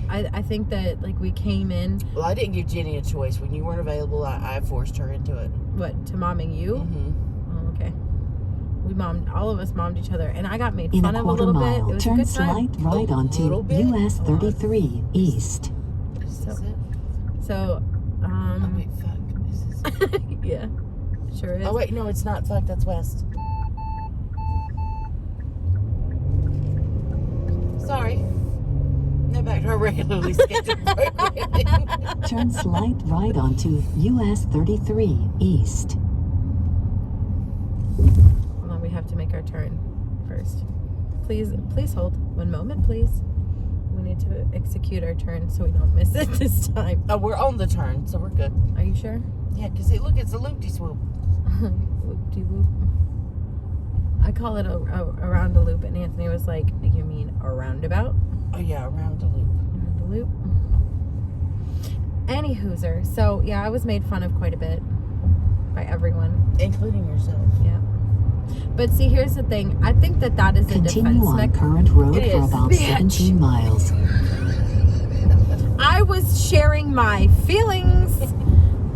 I think that like we came in. Well, I didn't give Jenny a choice. When you weren't available, I forced her into it. What, to momming you? Mm-hmm. Oh, okay. All of us mommed each other, and I got made In fun a of a quarter little bit. It mile, was a turn good time. slight right onto US 33 East. Is this it? So, Oh, wait, fuck. Is this it? yeah, sure is. Oh, wait, no, it's not. Fuck, that's west. Sorry. Now back to our regularly scheduled programming. Turn slight right onto US 33 East. Hold on, we have to make our turn first. Please hold. One moment, please. We need to execute our turn so we don't miss it this time. Oh, we're on the turn, so we're good. Are you sure? Yeah, because look, it's a loop-de-swoop. Whoop-de-whoop. I call it a around a loop, and Anthony was like, you mean a roundabout? Oh, yeah, around the loop. Around a loop. Any hooser. So yeah, I was made fun of quite a bit by everyone, including yourself. Yeah. But see, here's the thing. I think that is a Continue defense on mechanism. current road It for is. about Bitch. 17 miles. I was sharing my feelings.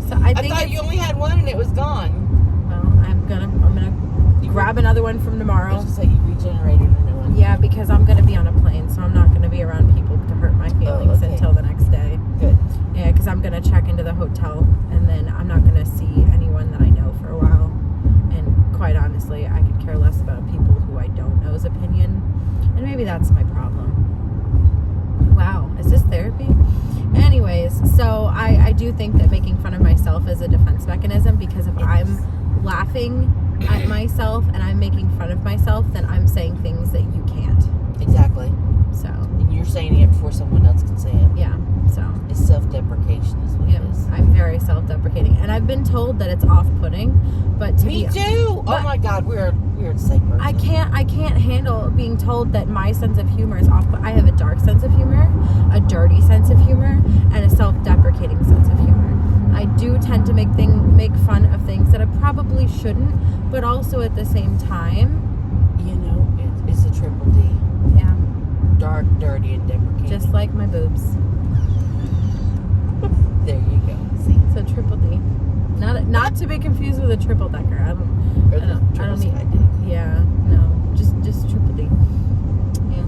So I I think thought you only had one and it was gone. well, I'm gonna grab another one from I tomorrow. was just say you regenerated a new one. Yeah, because I'm gonna be on a plane, so I'm not gonna be around people to hurt my feelings okay. until the next day. Good. Yeah, because I'm gonna check into the hotel, and then I'm not gonna see anyone that I know for a while. And quite honestly, I could care less about people who I don't know's opinion, and maybe that's my problem. Wow, is this therapy? Anyways, so I do think that making fun of myself is a defense mechanism, because if I'm laughing at myself and I'm making fun of myself, then I'm saying things that you can't. Exactly. So, And you're saying it before someone else can say it. yeah, so. It's self-deprecation is what Yeah, it is. I'm very self-deprecating, and I've been told that it's off-putting, but to Me be too. but- Oh my God, we're the same person. I can't handle being told that my sense of humor is off. I have a dark sense of humor, a dirty sense of humor, and a self-deprecating sense of humor. I do tend to make fun of things that I probably shouldn't, but also at the same time, You know, it's a triple D. yeah, Dark, dirty, and deprecating. just like my boobs. There you go. See? So triple D, not to be confused with a triple decker. Or the triple need. sky D. Yeah, no, just triple D. Yeah.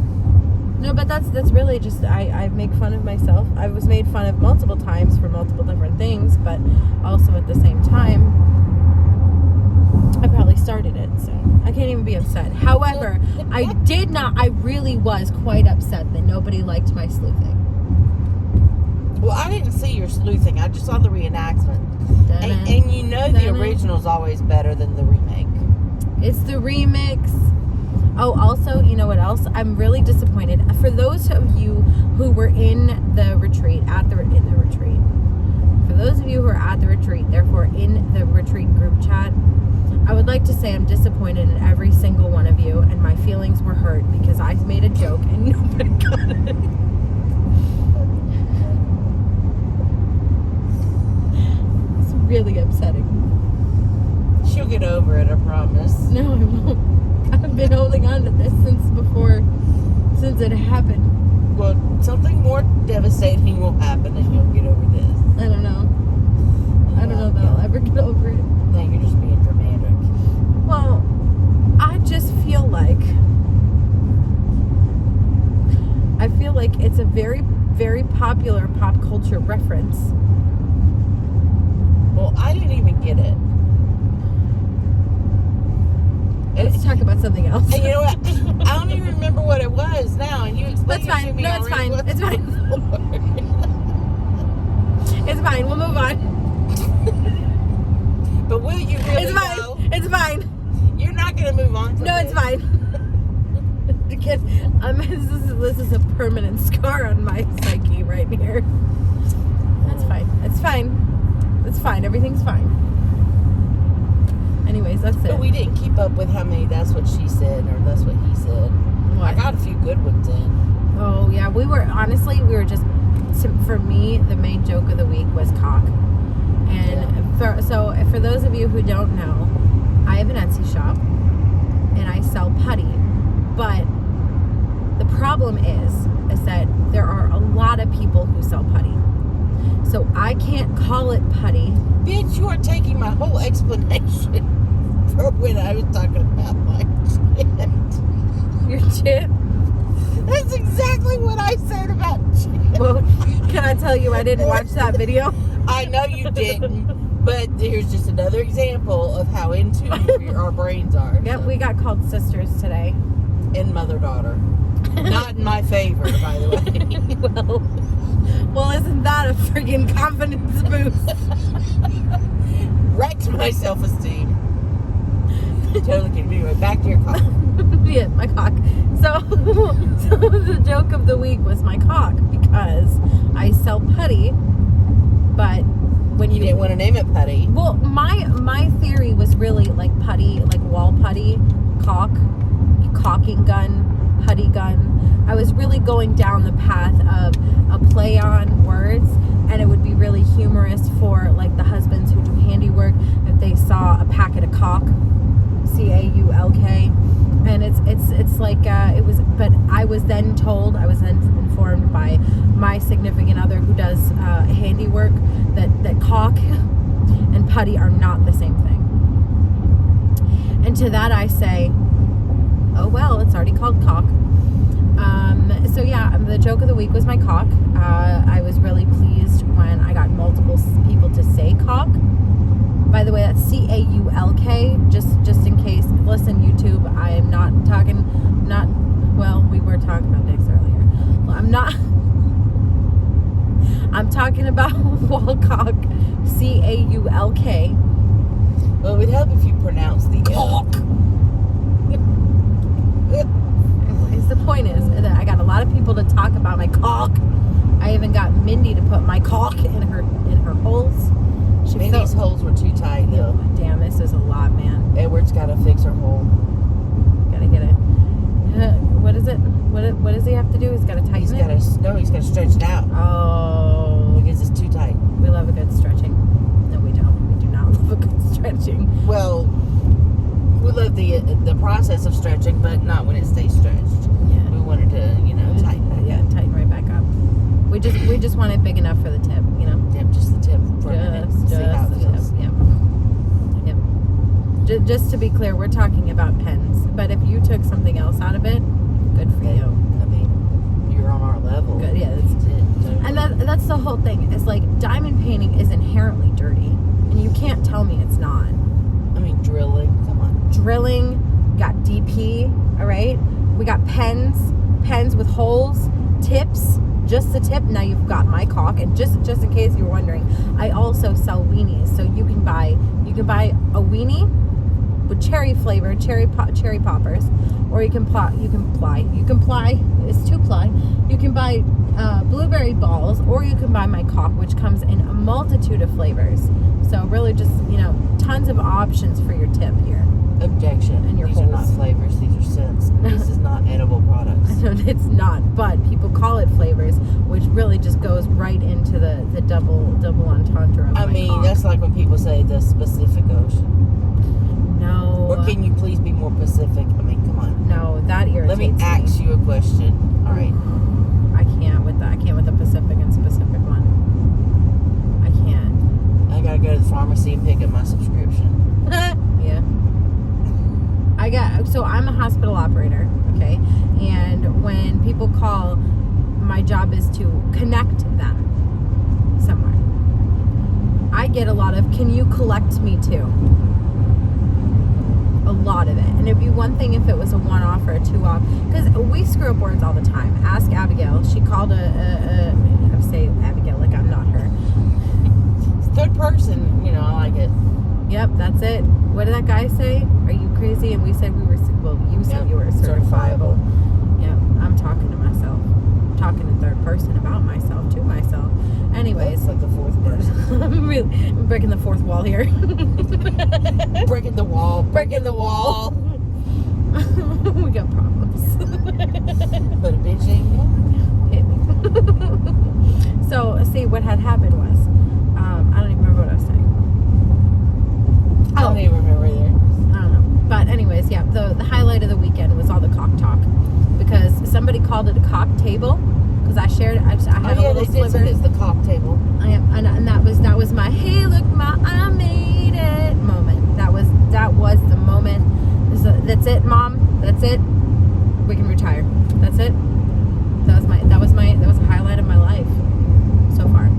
No, but that's really just I make fun of myself. I was made fun of multiple times for multiple different things, but also at the same time, I probably started it, so I can't even be upset. However, I really was quite upset that nobody liked my sleuthing. Well, I didn't see your sleuthing. I just saw the reenactment. And you know the original's always better than the remake. It's the remix. Oh, also, you know what else? I'm really disappointed. For those of you who were in the retreat, for those of you who are at the retreat, therefore in the retreat group chat, I would like to say I'm disappointed in every single one of you, and my feelings were hurt because I made a joke and nobody got it. It's really upsetting. She'll get over it, I promise. No, I won't. I've been holding on to this since it happened. Well, something more devastating will happen and you'll get over this. I don't know. I don't know that I'll ever get over it. No, you're just being dramatic. Well, I just feel like it's a very, very popular pop culture reference. Well, I didn't even get it. Let's talk about something else. And you know what? I don't even remember what it was now, and you explained That's it to fine. me. No, it's already. fine. What's It's fine. for? It's fine. We'll move on. But will you really It's fine. know? It's fine. You're not going to move on from No, it's this. fine. Because this is a permanent scar on my psyche right here. That's fine. It's fine. It's fine. Everything's fine. Anyways, that's it. But we didn't keep up with how many that's what she said or that's what he said. What? I got a few good ones in. Oh, yeah. We were just, for me, the main joke of the week was cock. And for those of you who don't know, I have an Etsy shop and I sell putty. But the problem is that there are a lot of people who sell putty. So I can't call it putty. Bitch, you are taking my whole explanation for when I was talking about my shit. Your chip. That's exactly what I said about shit. Well, can I tell you I didn't watch that video? I know you didn't, but here's just another example of how in tune our brains are. Yep, so. we got called sisters today. And mother-daughter. Not in my favor, by the way. Well, isn't that a freaking confidence boost? Wrecked my self-esteem. Totally kidding. Anyway, back to your cock. Yeah, my cock. So the joke of the week was my cock, because I sell putty, but when You didn't want to name it putty. well, my theory was really like putty, like wall putty, caulking gun, putty gun. I was really going down the path of a play on words, and it would be really was then informed by my significant other who does handiwork that caulk and putty are not the same thing. And to that I say, oh well, it's already called caulk. So yeah, the joke of the week was my caulk. I was really pleased when I got multiple people to say caulk. By the way, that's C-A-U-L-K, just in case. Listen, YouTube, I am not talking, well, we were talking about dicks earlier. Well, I'm talking about wall caulk, C-A-U-L-K. Well, it would help if you pronounce the caulk. Anyways, the point is that I got a lot of people to talk about my caulk. I even got Mindy to put my caulk in her holes. Mindy's holes were too tight, though. Damn, this is a lot, man. Edward's got to fix her hole. Gotta get it. What is it? What does he have to do? He's got to tighten it? He's got to stretch it out. Oh. Because it's too tight. We love a good stretching. No, we don't. We do not love a good stretching. Well, we love the process of stretching, but not when it stays stretched. Yeah. We want it to, tighten back up. Yeah, tighten right back up. We just want it big enough for the tip, Yep, just the tip for a minute. See how it feels. Yep. Just to be clear, we're talking about pens. But if you took something else out of it, good for you. I mean, you're on our level. Good, yeah. That's it. Totally. And that's the whole thing. It's like diamond painting is inherently dirty, and you can't tell me it's not. I mean, drilling. Come on. Drilling, got DP. All right, we got pens with holes, tips. Just the tip. Now you've got my caulk, and just in case you were wondering, I also sell weenies. So you can buy a weenie with cherry flavor, cherry poppers, or you can ply. It's 2-ply. You can buy blueberry balls, or you can buy my caulk, which comes in a multitude of flavors. So really, just tons of options for your tip here. Objection. And your these holes. are not flavors. These are scents. This is not edible products. It's not, but people call it flavors, which really just goes right into the double entendre of my caulk. That's like when people say the Pacific Ocean. No. Or can you please be more specific? Come on. No, that irritates Let me ask you a question. All right. I can't with that. I can't with the Pacific and specific one. I can't. I gotta go to the pharmacy and pick up my subscription. Yeah. So I'm a hospital operator, okay? And when people call, my job is to connect them somewhere. I get a lot of, can you collect me too? A lot of it. And it'd be one thing if it was a one-off or a two-off, because we screw up words all the time. Ask Abigail. She called I say Abigail like I'm not her. Third person, I like it. Yep, that's it. What did that guy say? Are you crazy? And we said we were, you said you were certifiable. Yeah, I'm talking to myself. I'm talking in third person about myself, to myself. Anyways. It's like the fourth person. I'm breaking the fourth wall here. Breaking the wall. Breaking the wall. We got problems. But a bitch ain't Hit me. So, see, what had happened was, I don't even remember what I was saying. I don't even remember either. I don't know. But anyways, yeah, the highlight of the weekend was all the caulk talk. Because somebody called it a caulk table. Because I shared, I had a little they sliver. did say it's the caulk table. And that was my, hey, look, I made it moment. That was the moment. That's it, Mom. That's it. We can retire. That's it. That was a highlight of my life so far.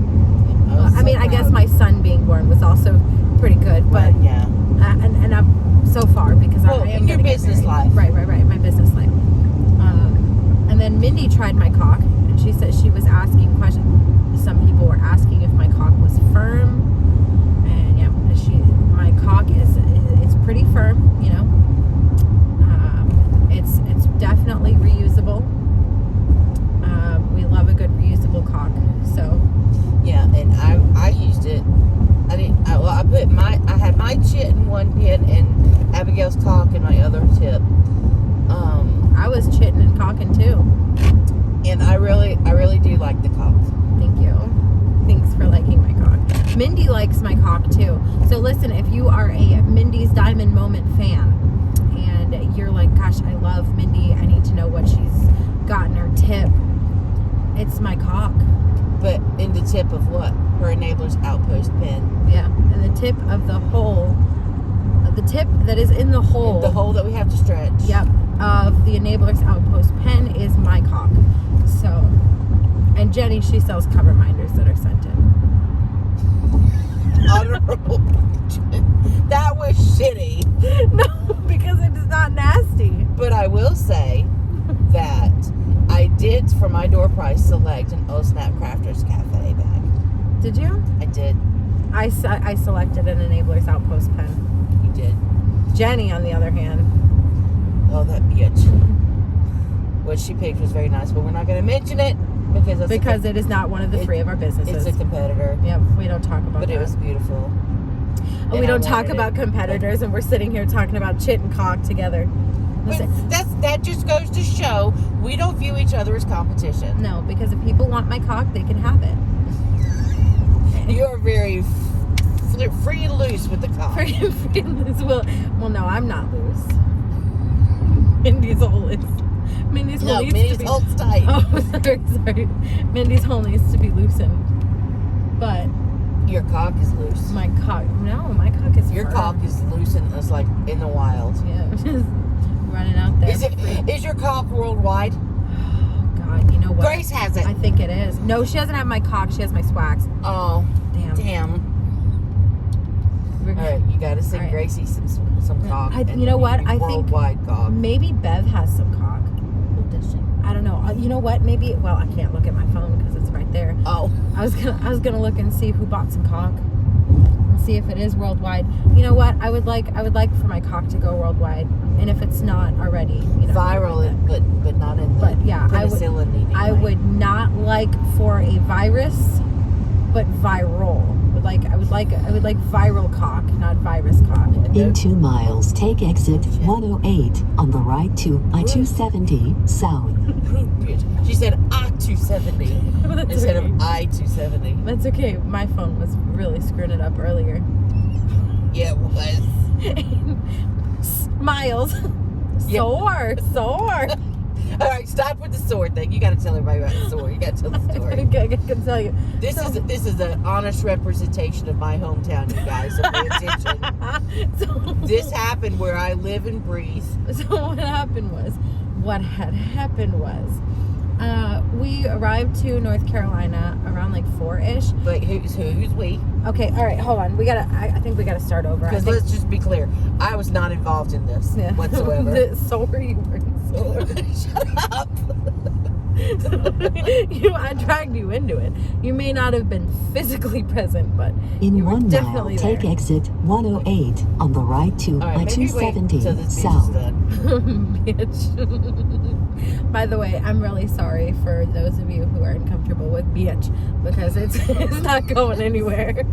I guess my son being born was also pretty good, but yeah. And I'm so far because I am in your business life. Right, my business life. And then Mindy tried my caulk, and she said she was asking questions. Some people were asking if my caulk was firm, and yeah, my caulk it's pretty firm, It's definitely reusable. We love a good reusable caulk, so. Yeah, and I used it. I had my chit in one pen and Abigail's caulk in my other tip. I was chitting and caulking too. And I really do like the caulk. Thank you. Thanks for liking my caulk. Mindy likes my caulk too. So listen, if you are a Mindy's Diamond Moment fan and you're like, gosh, I love Mindy, I need to know what she's gotten her tip. It's my cock. But in the tip of what? Her Enabler's Outpost pen. Yeah, and the tip of the hole, the tip that is in the hole. The hole that we have to stretch. Yep, of the Enabler's Outpost pen is my cock. So, and Jenny, she sells cover minders that are scented. Honorable. That was shitty. No, because it is not nasty. But I will say that I did, for my door prize, select an Oh Snap Crafters Cafe bag. Did you? I did. I selected an Enabler's Outpost pen. You did. Jenny, on the other hand. Oh, that bitch. What she picked was very nice, but we're not going to mention it because it is not one of the three of our businesses. It's a competitor. Yep, we don't talk about But that. it was beautiful. We And don't I talk wanted about it. competitors, and we're sitting here talking about chit and cock together. But that just goes to show we don't view each other as competition. No, because if people want my cock, they can have it. You're very free and loose with the cock. Free and loose. Well, no, I'm not loose. Mindy's hole is. Mindy's hole needs to Minnie's be. holds tight. Oh, sorry. Mindy's hole needs to be loosened. But Your cock is loose. my cock is. Your firm. cock is loose and it's like in the wild. Yeah, just running out there. Is your cock worldwide? Oh, God, you know what? Grace has it. I think it is. No, she doesn't have my cock. She has my swags. Oh, Damn. all right, you got to sing All right. Gracie some cock. and you know what? I think worldwide cock. maybe Bev has some cock. I don't know. You know what? Maybe. Well, I can't look at my phone because it's right there. Oh, I was gonna look and see who bought some cock, and see if it is worldwide. You know what? I would like for my cock to go worldwide, and if it's not already, viral, but not in the But yeah, penicillin needing I way. would not like for a virus, but viral. I would like viral cock, not virus cock. In 2 miles, take exit 108 on the right to I-270 south. She said I-270 instead of I-270. That's okay. My phone was really screwing it up earlier. Yeah, it was. Miles. Yeah. Sore. All right, stop with the sword thing. You got to tell everybody about the sword. You got to tell the story. I can tell you. This is an honest representation of my hometown, you guys. So pay attention. This happened where I live and breathe. So what had happened was, we arrived to North Carolina around like 4-ish. But who's we? Okay, all right, hold on. I think we gotta start over. Because let's just be clear, I was not involved in this whatsoever. Sorry, you weren't. Shut up. I dragged you into it. You may not have been physically present, but In you were 1 mile, definitely take there. exit 108 on the right to All right, maybe wait until I-270 this south. is done. Bitch. By the way, I'm really sorry for those of you who are uncomfortable with bitch, because it's not going anywhere.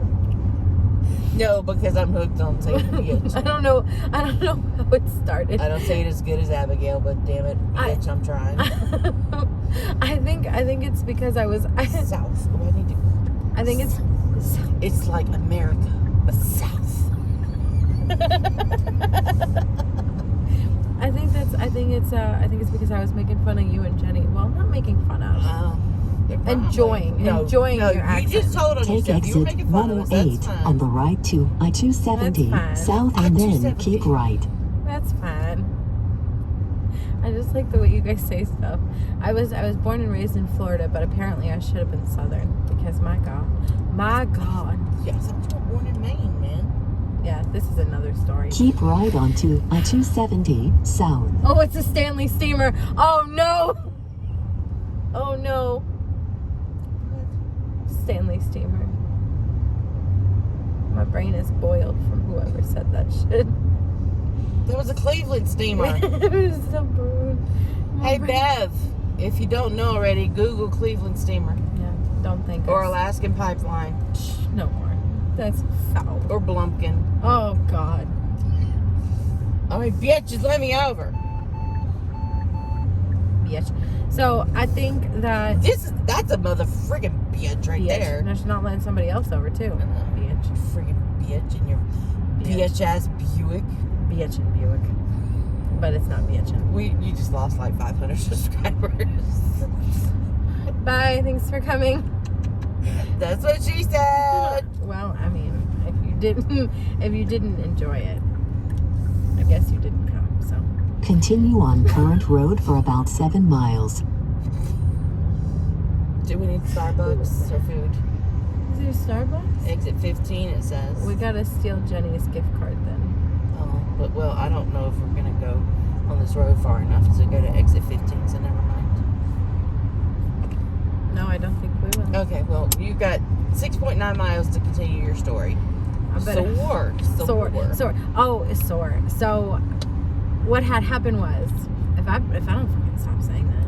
No, because I'm hooked on saying bitch. I don't know how it started. I don't say it as good as Abigail, but damn it, bitch, I'm trying. I think it's because I was. South. Oh, I need to. I think It's like America, but South. I think it's because I was making fun of you and Jenny. Well, not making fun of. Enjoying your accent. You just told on Take yourself. You were exit making fun of us. That's 108 fine. on the right to I-270 That's fine. south and then I-270. keep right. That's fine. I just like the way you guys say stuff. I was born and raised in Florida, but apparently I should have been Southern because my God. Yes, I was born in Maine, man. Yeah, this is another story. Keep right onto I-270 south. Oh, it's a Stanley steamer. Oh no. Oh no. Stanley steamer. My brain is boiled from whoever said that shit. That was a Cleveland steamer. It was so rude. Hey, Bev, if you don't know already, Google Cleveland steamer. Yeah, don't think. Or Alaskan Pipeline. No more. That's foul. Or Blumpkin. Oh God. I mean, bitch, just let me over. Bitch. So I think that That's a mother friggin' bitch right there. No, she's not letting somebody else over too. Bitch. You friggin' bitch and your bitch ass Buick. Bitch and Buick. but it's not bitching. You just lost like 500 subscribers. Bye. Thanks for coming. That's what she said. Well, I mean, if you didn't enjoy it, I guess you didn't come. So Continue on current road for about 7 miles. Do we need Starbucks or food? is there Starbucks? Exit 15, it says. We gotta steal Jenny's gift card then. Oh, but well, I don't know if we're gonna go on this road far enough to go to exit 15, so never mind. No, I don't think we will. Okay, well, you got 6.9 miles to continue your story. Sore. Oh, it's sore. So, what had happened was, if I don't fucking stop saying that,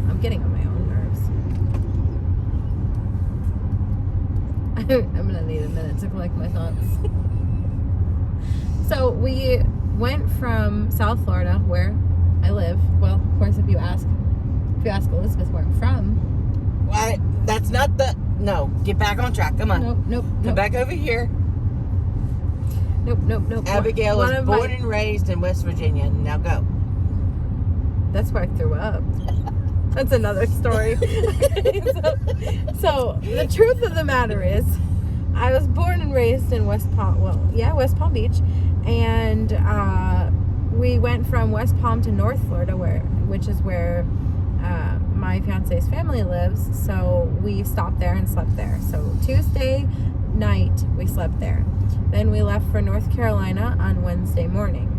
I'm getting on my own nerves. I'm gonna need a minute to collect my thoughts. So we went from South Florida, where I live. Well, of course, if you ask Elizabeth where I'm from. What? That's not the. No, get back on track. Come on. Nope. Come back over here. Nope. Abigail was born and raised in West Virginia. Now go. That's where I threw up. That's another story. so the truth of the matter is, I was born and raised in West Palm Beach, and we went from West Palm to North Florida, which is where my fiance's family lives. So we stopped there and slept there. So Tuesday night we slept there. Then we left for North Carolina on Wednesday morning.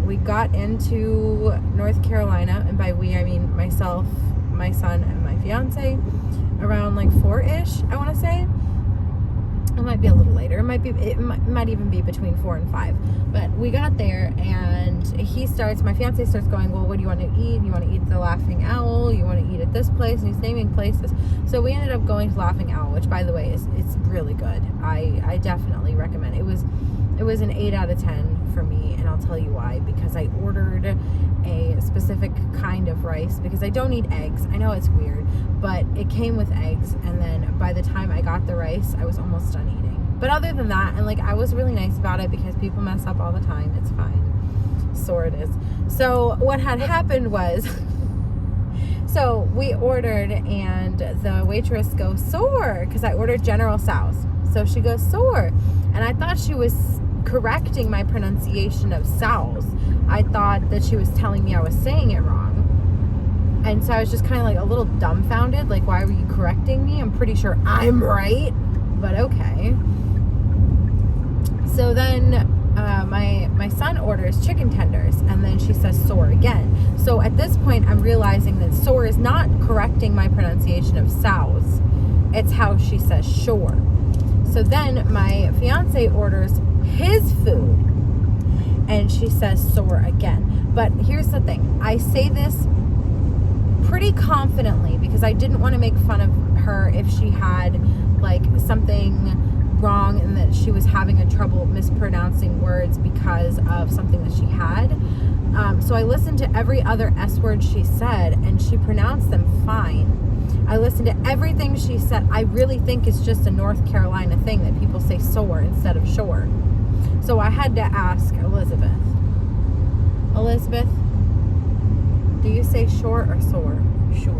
We got into North Carolina, and by we I mean myself, my son, and my fiance, around like 4-ish, I want to say. It might be a little later. It might even be between 4 and 5. But we got there, and my fiance starts going, well, what do you want to eat? You want to eat the Laughing Owl? You want to eat at this place? And he's naming places. So we ended up going to Laughing Owl, which, by the way, it's really good. I definitely recommend it. It was an 8 out of 10 for me, and I'll tell you why. Because I ordered a specific kind of rice, because I don't eat eggs. I know it's weird, but it came with eggs, and then by the time I got the rice, I was almost done eating. But other than that, and like, I was really nice about it, because people mess up all the time. It's fine. So it is. So what had happened was, so we ordered, and the waitress goes, sour, because I ordered General Tso's. So she goes, sour, and I thought she was correcting my pronunciation of Tso's. I thought that she was telling me I was saying it wrong. And so I was just kind of like a little dumbfounded, like, why were you correcting me? I'm pretty sure I'm right, but okay. So then my son orders chicken tenders, and then she says sour again. So at this point, I'm realizing that sour is not correcting my pronunciation of Tso's. It's how she says shore. So then my fiance orders his food, and she says sour again. But here's the thing. I say this pretty confidently, because I didn't want to make fun of her if she had like something wrong and that she was having a trouble mispronouncing words because of something that she had. So I listened to every other S word she said, and she pronounced them fine. I listened to everything she said. I really think it's just a North Carolina thing that people say soar instead of shore. So I had to ask Elizabeth, do you say shore or soar? Sure.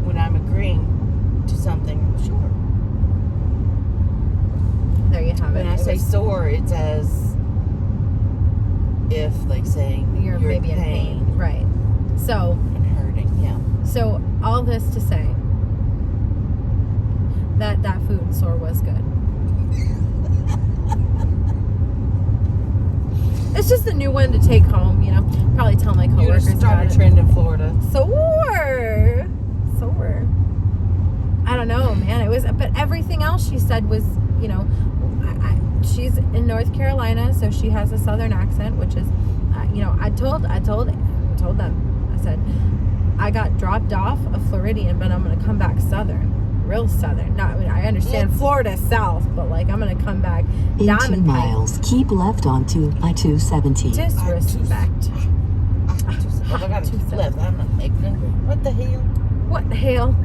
When I'm agreeing to something, sure. There you have it. When I say sore, it's as if, like, saying you're maybe in pain. Right. So. And hurting, yeah. So, all this to say that food soar was good. It's just a new one to take home, you know. Probably tell my coworkers about it. Start a trend in Florida. Soar. I don't know, man. It was, but everything else she said was, you know, she's in North Carolina, so she has a southern accent, which is, you know, I told them, I said, I got dropped off a Floridian, but I'm going to come back southern. Real southern. Not, I mean, I understand Florida south, but like, I'm going to come back. In 2 miles, keep left onto I-270. Disrespect. I got to keep left. I'm not making it. What the hell? What the hell?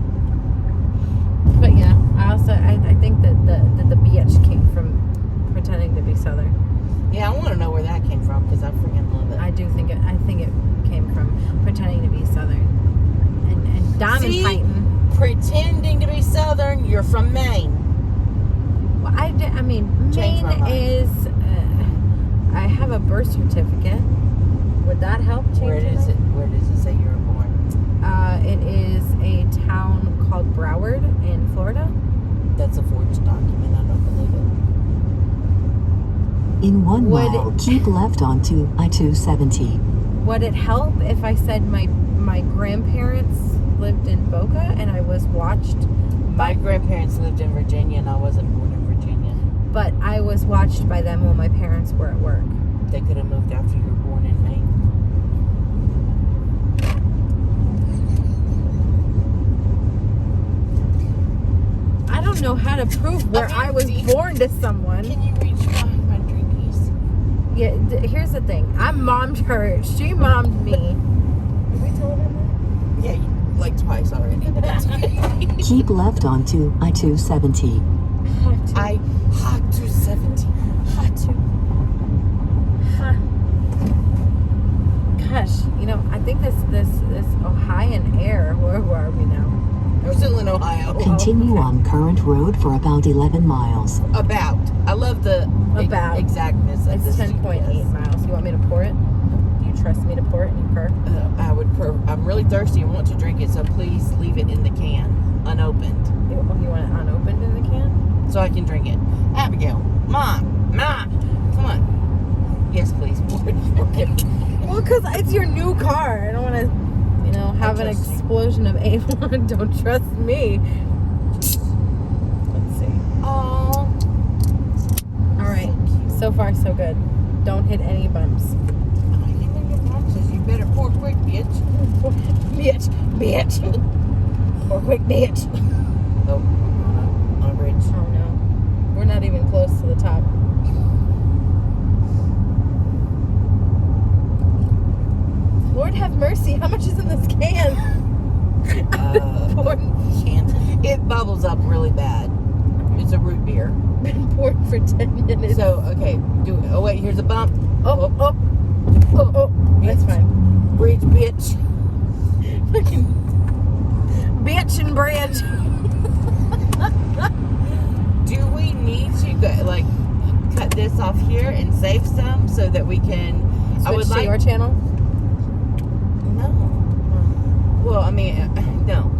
But yeah, I think that the bitch came from pretending to be southern. Yeah, Yeah, I want to know where that came from because I freaking love it. I think it came from pretending to be Southern and diamond See? painting. Pretending to be Southern, you're from Maine. Well, I mean, Change my Maine mind. is. I have a birth certificate. Would that help change Where does it say you were born? It is a town called Broward in Florida. That's a forged document. I don't believe it. In 1 Would- mile, keep left onto I-270. Would it help if I said my grandparents lived in Boca and I was watched? My grandparents lived in Virginia, and I wasn't born in Virginia. But I was watched by them while my parents were at work. They could have moved after you were born in Maine. I don't know how to prove where Okay, I was born to someone. Can you reach my drinkies? Yeah, here's the thing. I mommed her. She mommed me. Did we tell them that? Yeah, like twice already. But that's okay. Keep left onto I-270. I hot to 70. Hot to. Gosh, I think this Ohioan air. Where are we now? We're still in Ohio. Continue on current road for about 11 miles. About. I love the About. exactness of It's this 10.8 GPS. miles. You want me to pour it? Do you trust me to pour it in your car? I would. I'm really thirsty and want to drink it, so please leave it in the can, unopened, You want it unopened in the can? so I can drink it. Abigail, Mom, come on. Yes, please. Pour it. Well, because it's your new car. I don't want to, have an trust you. explosion of A1. Don't trust me. Let's see. Oh. All right. So far, so good. Don't hit any bumps. I ain't in your boxes. You better pour quick, bitch. Bitch. Or quick, bitch. Oh, on a bridge. Oh, no. We're not even close to the top. Lord have mercy. How much is in this can? Can't. It bubbles up really bad. It's a root beer. Been poured for 10 minutes. So, okay. Oh, wait, here's a bump. Oh. That's fine. Bridge, bitch. Fucking bitch and bread. Do we need to go, cut this off here and save some so that we can? I would Switch to like. your channel. No. Well, I mean, no.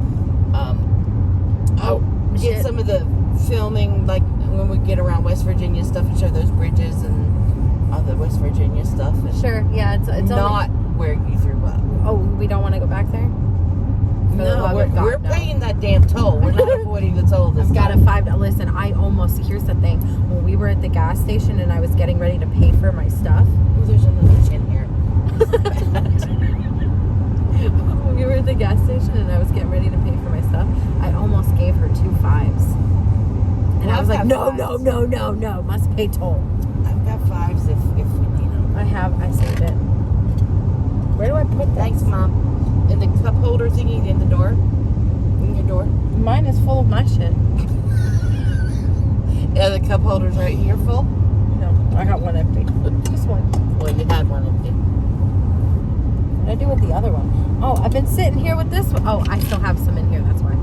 I'll get shit. some of the filming, when we get around West Virginia stuff, and show those bridges and all the West Virginia stuff. And Sure. Yeah. It's not where you threw up. Oh, we don't want to go back there. For the No, love of God, we're no. paying that damn toll. We're not avoiding the toll this I've got a time. $5. Listen, here's the thing. When we were at the gas station and I was getting ready to pay for my stuff, Oh, there's another chin here. we were at the gas station and I was getting ready to pay for my stuff, I almost gave her 2 5s. And Well, I was I've like, got no, fives. must pay toll. I've got 5s if we need them. I saved it. Where do I put that? Thanks, Mom. In the cup holder thingy in the door. In your door. Mine is full of my shit. Yeah, the cup holder's right here full. No, I got one empty. Just one. Well, you had one empty. What did I do with the other one? Oh, I've been sitting here with this one. Oh, I still have some in here, that's why.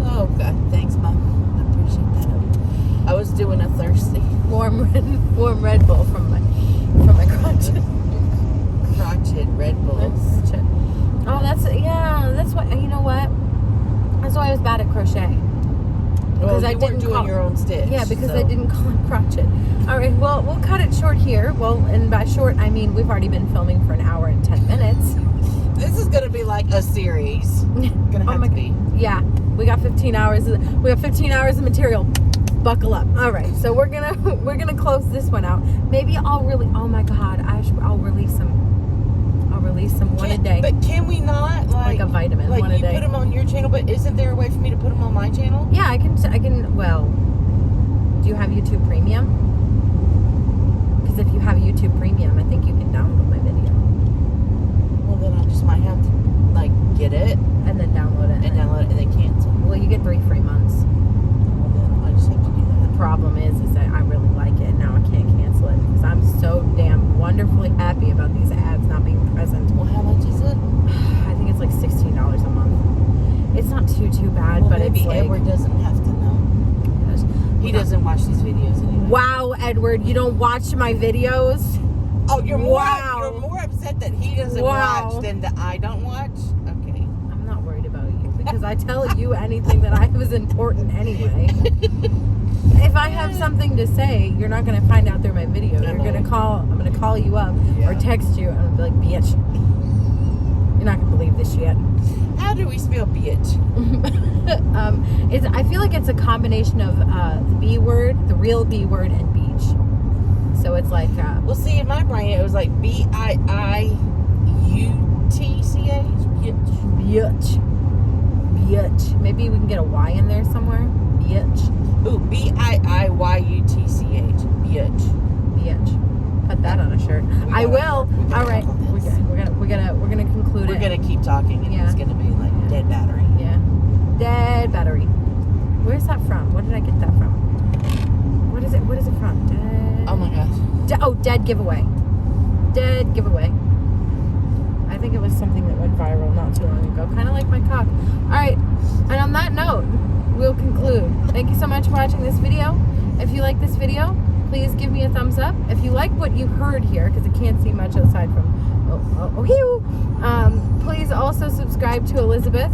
Oh, God. Thanks, Mom. I appreciate that. I was doing a thirsty. Warm Red Bull from my crotchet. Crotchet Red Bulls. Oh, that's why, you know what? That's why I was bad at crochet. Because I you weren't didn't doing call- your own stitch. Yeah, because so. I didn't call it crotchet. All right, well, we'll cut it short here. Well, and by short, I mean we've already been filming for an hour and 10 minutes. This is going to be like a series. Gonna have to be. Yeah, we got 15 hours. We got 15 hours of material. Buckle up. All right, so we're gonna close this one out. Maybe I'll really. Oh my God, I'll release some. I'll release some one a day. But can we not Like a vitamin, Like one a you day. put them on your channel, but isn't there a way for me to put them on my channel? Yeah, I can. Well, do you have YouTube Premium? Because if you have YouTube Premium, I think you can download my video Well, then I just might have to get it and then download it. and download it and then cancel. Well, you get 3 free months. Well, then I just have to do that. The problem is that I really like it. Now I leg. Edward doesn't have to know. He doesn't watch these videos anymore. Wow, Edward, you don't watch my videos? Oh, you're Wow. you're more upset that he doesn't Wow. watch than that I don't watch? Okay. I'm not worried about you because I tell you anything that I was important anyway. If I have something to say, you're not going to find out through my video. You're going to call, I'm going to call you up or text you and I'll be like, bitch. You're not going to believe this shit. How do we spell bitch? I feel like it's a combination of the B word, the real B word, and beach. So it's like... well, see, in my brain, it was like B-I-I-U-T-C-H. Bitch. Bitch. Bitch. Maybe we can get a Y in there somewhere. Bitch. Ooh, B-I-I-Y-U-T-C-H. Bitch. Bitch. Put that on a shirt. I will. All right. We're gonna conclude it. We're gonna keep talking, and it's gonna be like dead battery. Yeah. Dead battery. Where's that from? Where did I get that from? What is it? What is it from? Dead. Oh my gosh. Dead giveaway. Dead giveaway. I think it was something that went viral not too long ago. Kind of like my cock. All right. And on that note, we'll conclude. Thank you so much for watching this video. If you like this video, please give me a thumbs up. If you like what you heard here, because I can't see much outside from please also subscribe to Elizabeth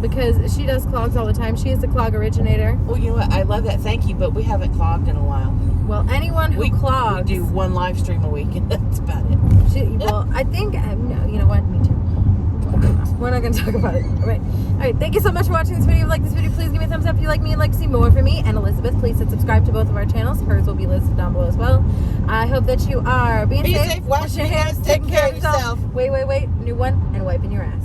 because she does clogs all the time. She is the clog originator. Well, you know what? I love that. Thank you, but we haven't clogged in a while. Well, anyone who clogs... We do one live stream a week, and that's about it. I think... no, you know what? Me too. We're not going to talk about it. All right. Thank you so much for watching this video. If you like this video, please give me a thumbs up. If you like me and like to see more from me and Elizabeth, please hit subscribe to both of our channels. Hers will be listed down below as well. I hope that you are being safe, washing your hands, taking care of yourself. Wait. New one, and wiping your ass.